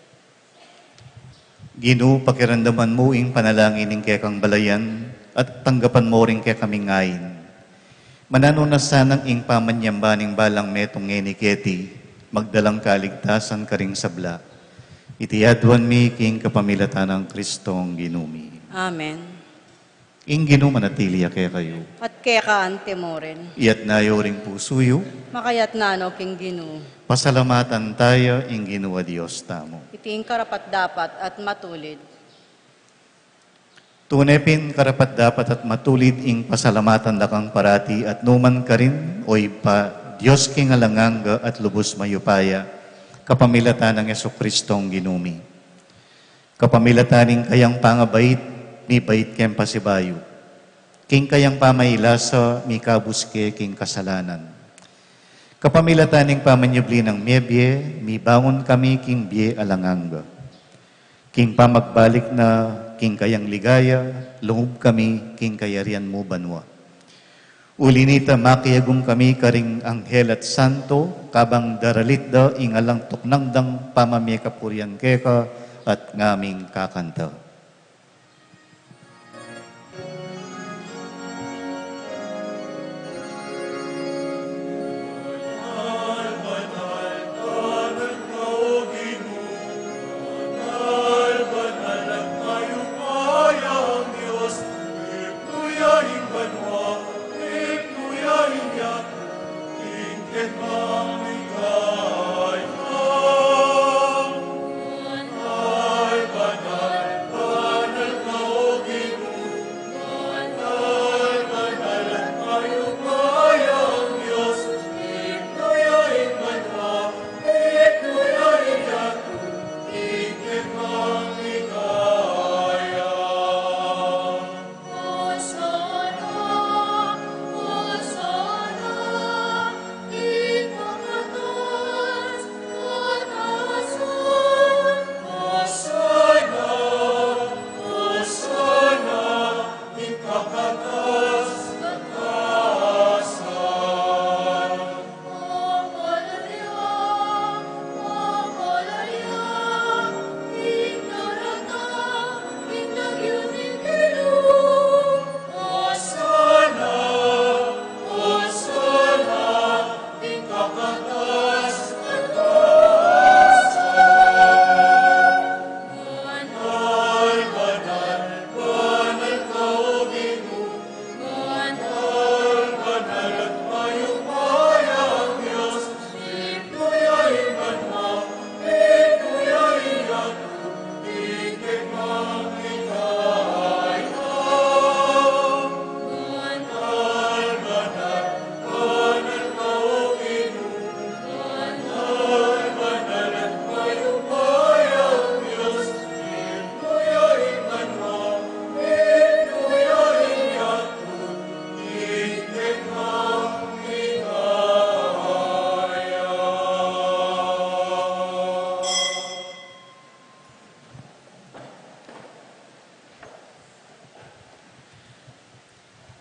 Gino, pakiramdaman mo ing panalangin ng kaya kang balayan at tanggapan mo rin kaya kaming ngayon. Mananunasanang ing pamanyambaning balang metong eniketi, magdalang kaligtasan karing sabla. Itiyadwan mi king kapamilatan ng Kristong ginumi. Amen. Ing ginumanatili kaya kayo. At kaya ka ante mo rin. Iyat nayo ring pusuyo, Makayat nano king ginu. pasalamatan tayo ing ginuwa Diyos tamo. Iting karapat dapat at matulid. Tunepin karapat dapat at matulid ing pasalamatan lakang parati at numan ka rin oy pa Diyos king alanganga at lubos mayupaya kapamilatan ng Yesukristong ginumi. Kapamilataning kayang pangabait mi bait kem pasibayo. King kayang pamailasa mi kabuske king kasalanan. Kapamilataning pamanyubli ng miebye mi bangon kami king bie alanganga. King pamagbalik na king kayang ligaya, lungub kami, king kayarian mo banwa. Ulinita makiyagum kami karing anghel at santo, kabang daralit da ingalang tuknangdang pamamye kapuryan keka at ngaming kakanta.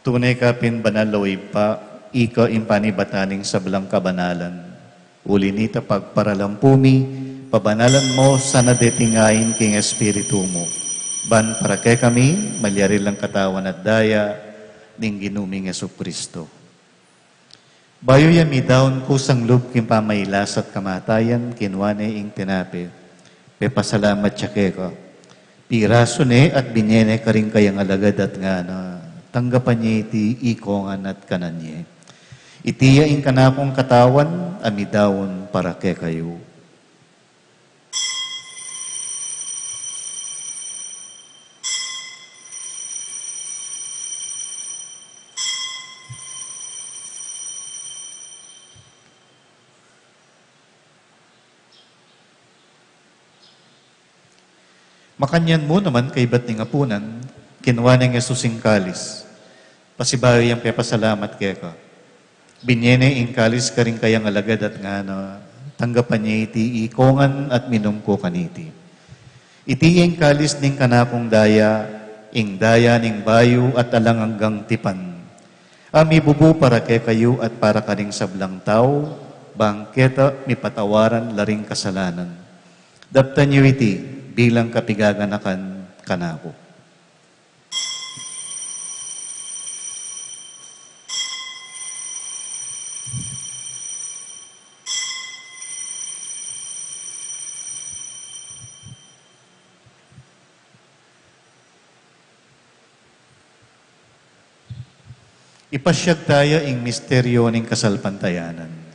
Tunay ka pinbanaloy pa, ika impanibataning sablang kabanalan. Ulinita pagparalampumi, pabanalan mo sa nadetingayin king Espiritu mo. Ban para kay kami, malyari lang katawan at daya, ning ginuming Jesucristo. Bayo yami daon kusang lub king pamaylas at kamatayan, kinwane ing tinape. Pepasalamat siya keka. Piraso ne at binyene ka rin kayang alagad at nga na tanggapan niya iti ikongan at kananye. Itiyain ka na akong katawan, amidawon para kay kayo. Makanyan mo naman kay ba't ning apunan, kinuha ng Yesusing kalis. Pasibayo yung pepasalamat kaya ka. Binyene ing kalis ka rin kayang alagad at nga na tanggapan niya iti ikongan at minum ko kaniti. Iti ing kalis ning kanakong daya, ing daya ning bayo at alang hanggang tipan. Ami bubu para kay kayo at para kaning sablang tao, bangketa mi patawaran laring kasalanan. Daptan niyo iti bilang kapigaganakan kanako. Ipasyag tayo ing misteryo ning kasalpantayanan.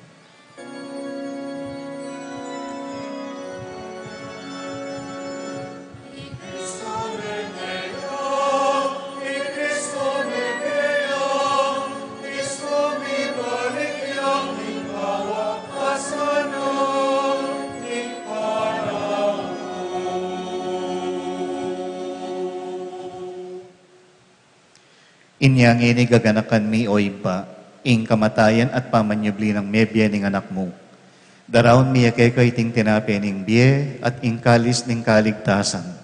Inyang ini gaganakan mi o iba, ing kamatayan at pamanyubli ng mebye ning anak mo. Daraon mi kay ting tinape ning biye at ing kalis ning kaligtasan.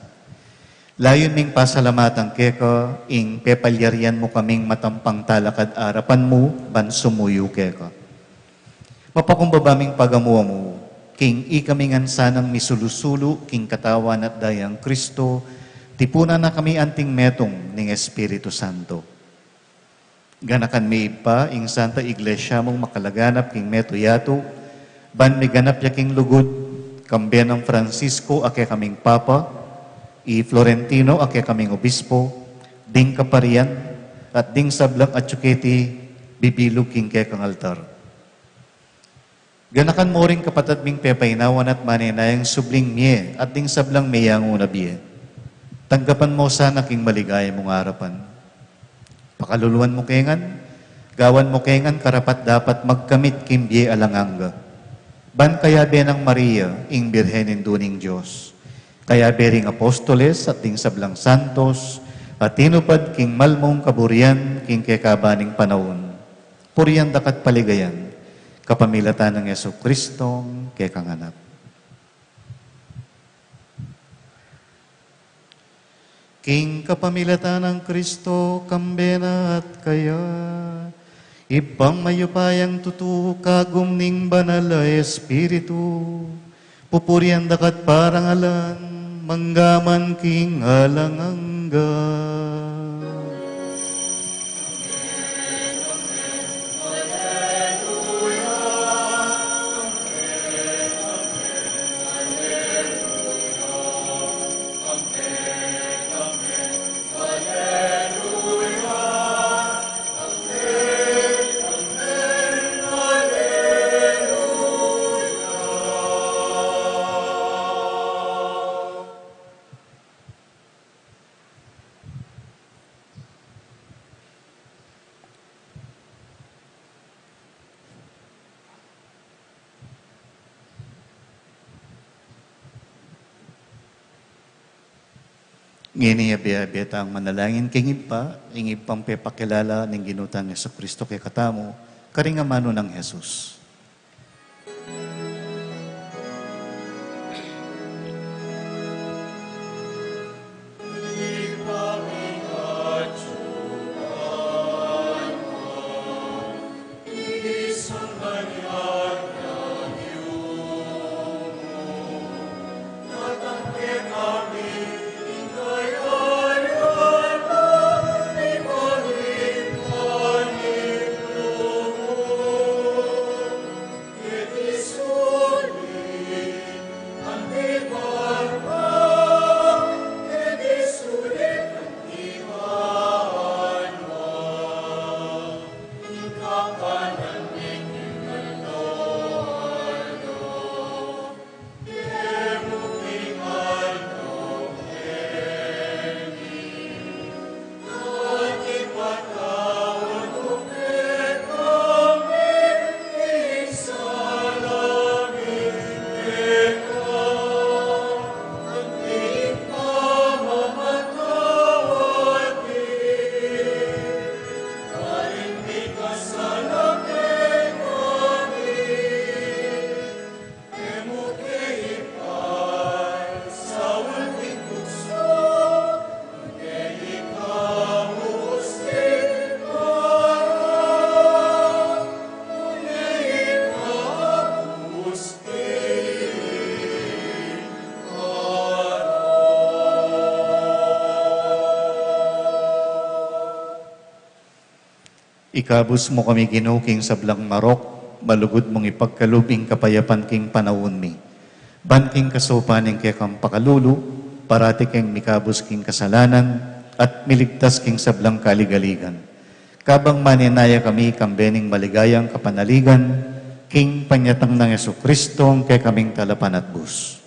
Layon ming pasalamatan keka, ing pepalyarian mo kaming matampang talakad arapan mo, ban sumuyo keka. Mapakumbabaming pagamuwa mo, king ikamingan sanang misulusulu, king katawan at dayang Kristo, tipunan na kami anting metong ning Espiritu Santo. Ganakan mi pa, ing Santa Iglesia mong makalaganap king meto yato, ban mi ganap yaking lugod, kambiyan ng Francisco ake kaming Papa, i Florentino ake kaming Obispo, ding kaparian, at ding sablang at tsuketi, bibilog king kekang altar. Ganakan mo rin kapatid ming pepainawan at maninayang subling miye, at ding sablang mayang unabiye. Tanggapan mo sana king maligaya mong harapan. Pakaluluan mo kengan, gawan mo kengan karapat dapat magkamit kimbiye alanganga. Ban kaya benang Maria, ing Birhenin duning Diyos. Kaya bering apostoles at ting sablang santos, at tinupad king malmong kaburian, king kekabaning panahon. Puriyan dakat paligayan, kapamilatan ng Yesu Kristong kekanganap. King kapamilatan ng Kristo, kambena at kaya, ibang mayupayang tutu kagum ning banal na Espiritu, pupurian dakat parangalan, manggaman king alangangga. Ngini abiyabiyata ang manalangin king ipa, ing ipang pepakilala ng ginutang Yesu Kristo kay katamo, karingamano ng Jesus. Ikabus mo kami ginuking sa blang marok, malugod mong ipagkalubing kapayapan king panahon mi. Banking kasupaning kay kang pakalulu, parati king mikabus king kasalanan, at miligtas king sablang kaligaligan. Kabang maninaya kami kambening maligayang kapanaligan, king panyatang ng Yesu Kristo, kay kaming talapan at bus.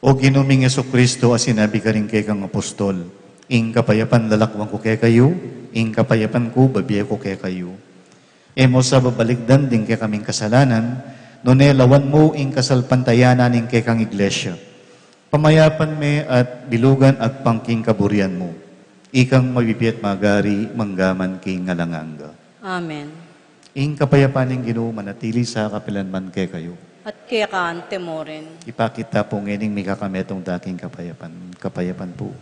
O ginuming Yesu Kristo, as sinabi ka rin kay kang apostol, ing kapayapan lalakwang ko kay kayo, ing kapayapan ko babiya ko kay kayo. Emo sa babaligdan din kay kaming kasalanan, nonelawan mo ing kasalpantayanan ing kay kang iglesia. Pamayapan me at bilugan at pangking kaburian mo. Ikang mabibiyat magari, manggaman king ngalanganga. Amen. Ing kapayapan ing Ginoo manatili sa kapilanman kay kayo. At kaya kaante mo rin. Ipakita po ngayon may kakametong daking kapayapan. Kapayapan po.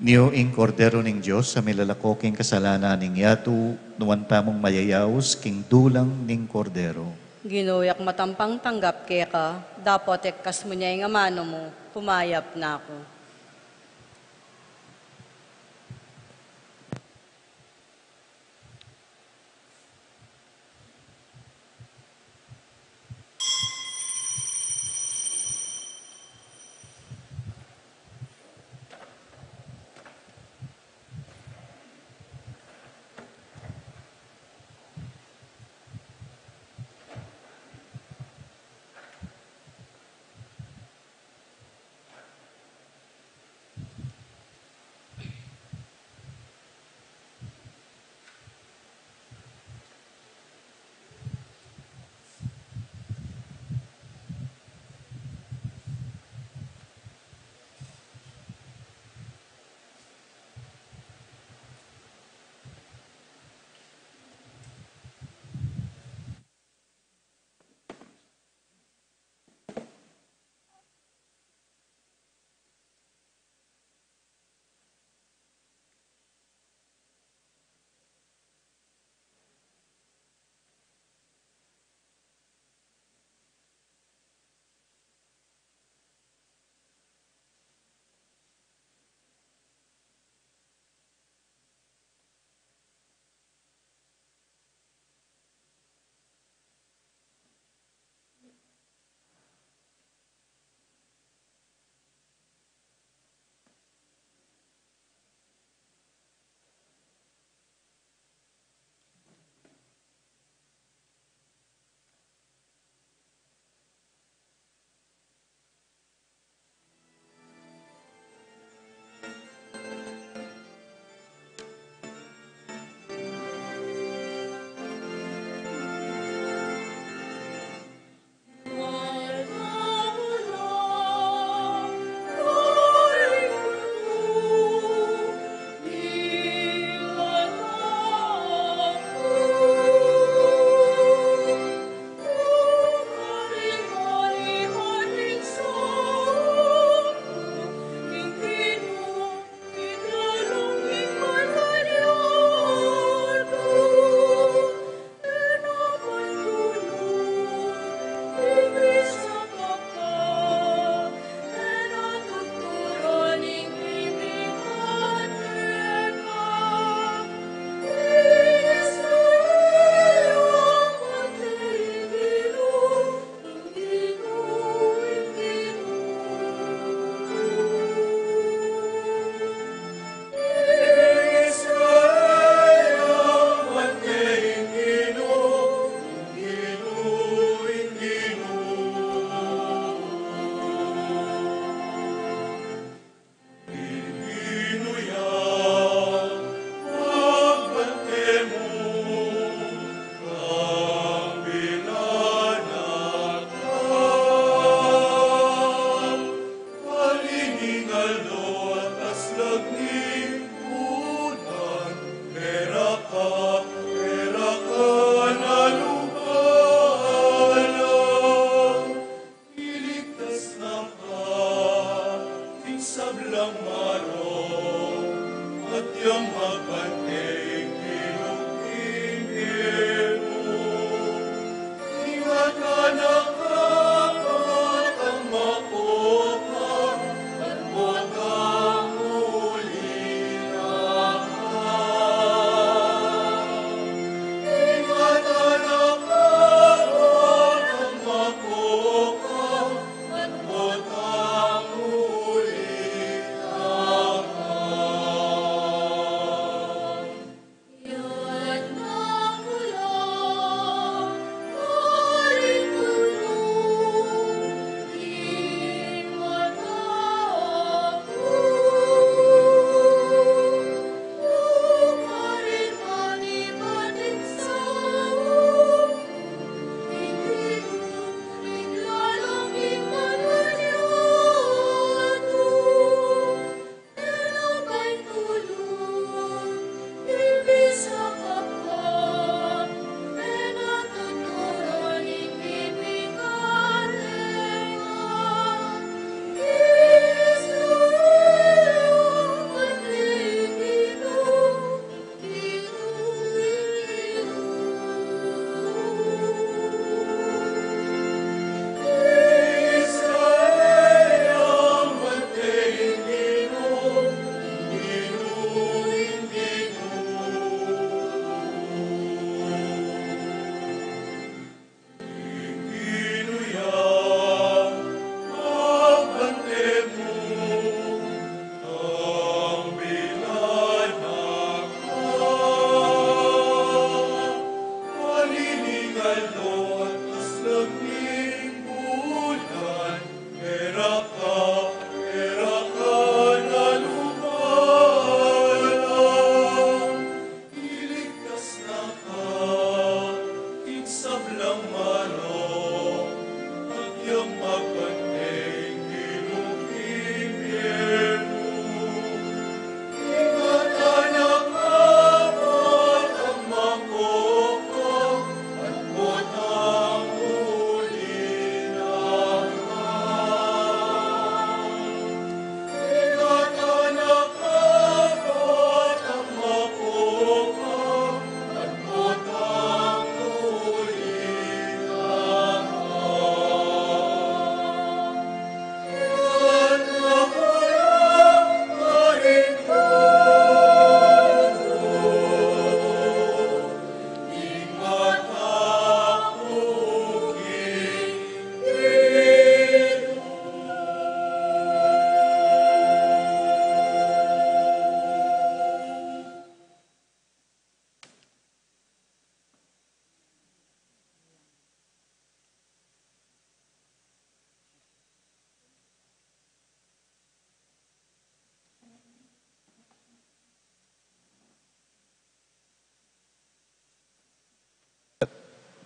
Niyo ing kordero ning Diyos sa milalako king kasalanan ning yatu, nuwan tamong mayayaos king dulang ning kordero. Ginuyak matampang tanggap kaya ka, dapat ekkas mo niya yung amano mo, pumayap na ako.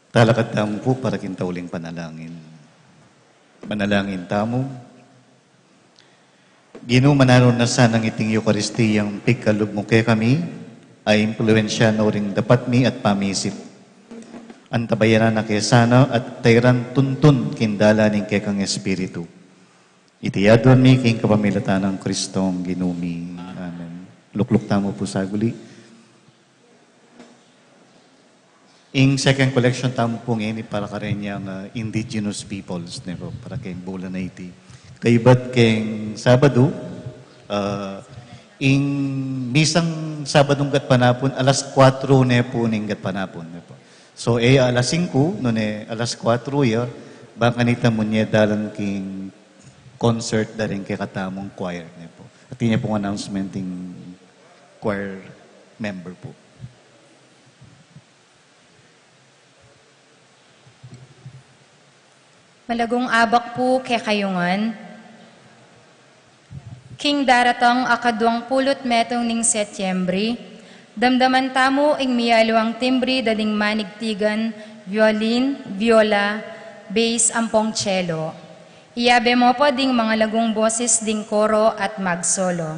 Talakad tamo po para kintauling panalangin. Manalangin tamo. Ginoo manaro na sanang iting Eukaristiyang pigkalog mo kay kami, ay impluensya na ring dapat mi at pamisip. Antabayanan na kay sana at tayran tuntun kindala ning kay kang Espiritu. Itiyadon mi king kapamilatan ng Kristong ginumi. Amen. Lukluk tamo po sa guli. In second collection tamo pong ini para karenyang indigenous peoples, nebo, para kayong Bola na iti. Kaibat keng Sabado, in misang Sabadong gat panapon, alas 4 ne po ning gat panapon. Nebo. So, alas 5, no ne, alas 4 ya, baka nita mo niya dalan king concert da rin kay katamong choir. Nebo. At niya pong announcement ng choir member po. Malagong abak po kay kayungan. King daratang akadwang pulot metong ning Setyembre, damdaman tamo ing miyaluang timbre dading manigtigan, violin, viola, bass, ampong cello. Iyabe mo po ding mga lagong boses ding koro at magsolo.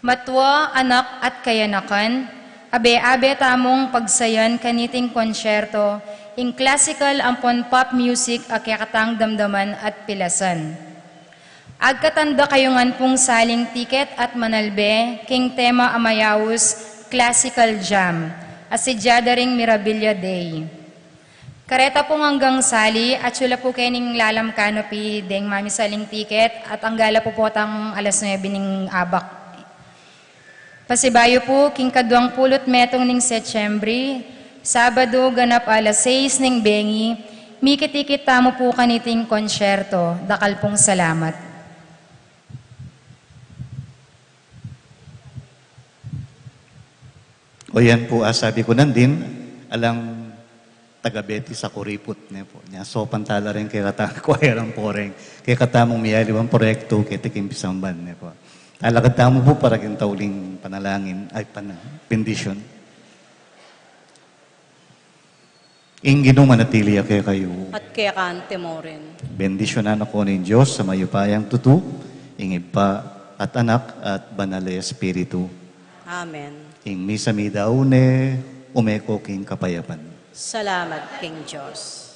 Matwa, anak at kayanakan, abe-abe tamong pagsayan kaniting konsyerto, in classical ampon pop music akakatang damdaman at pilasan. Agkatanda kayungan pong saling tiket at manalbe, king tema amayawus, classical jam, asidyada ring Mirabilia Day. Kareta pong hanggang sali at sula po kening lalam canopy deng mami saling tiket at ang gala po potang alas 9 ning abak. Pasibayo po, king kadwang pulot metong ning Setyembre, Sabado ganap alas 6 ning bengi, mikitikit tamo po kaniting konsyerto, dakal pong salamat. O yan po, sabi ko nandin, alang taga-Betty sa Kuripot. Ne po. Nya, so, pantala rin kay katang choir ang poreng. Kay katamong miyaliwang proyekto, kay tikim pisamban. Ne po. Alakad tamo po para kintauling panalangin, ay bendisyon. Ingino manatili kay kayo. At kaya kante mo rin. Bendisyonan ako ng Diyos sa mayupayang tutu, ingib pa at anak at banal na Espiritu. Amen. Ing misa mi daune, umeko king kapayapan. Salamat, King Diyos.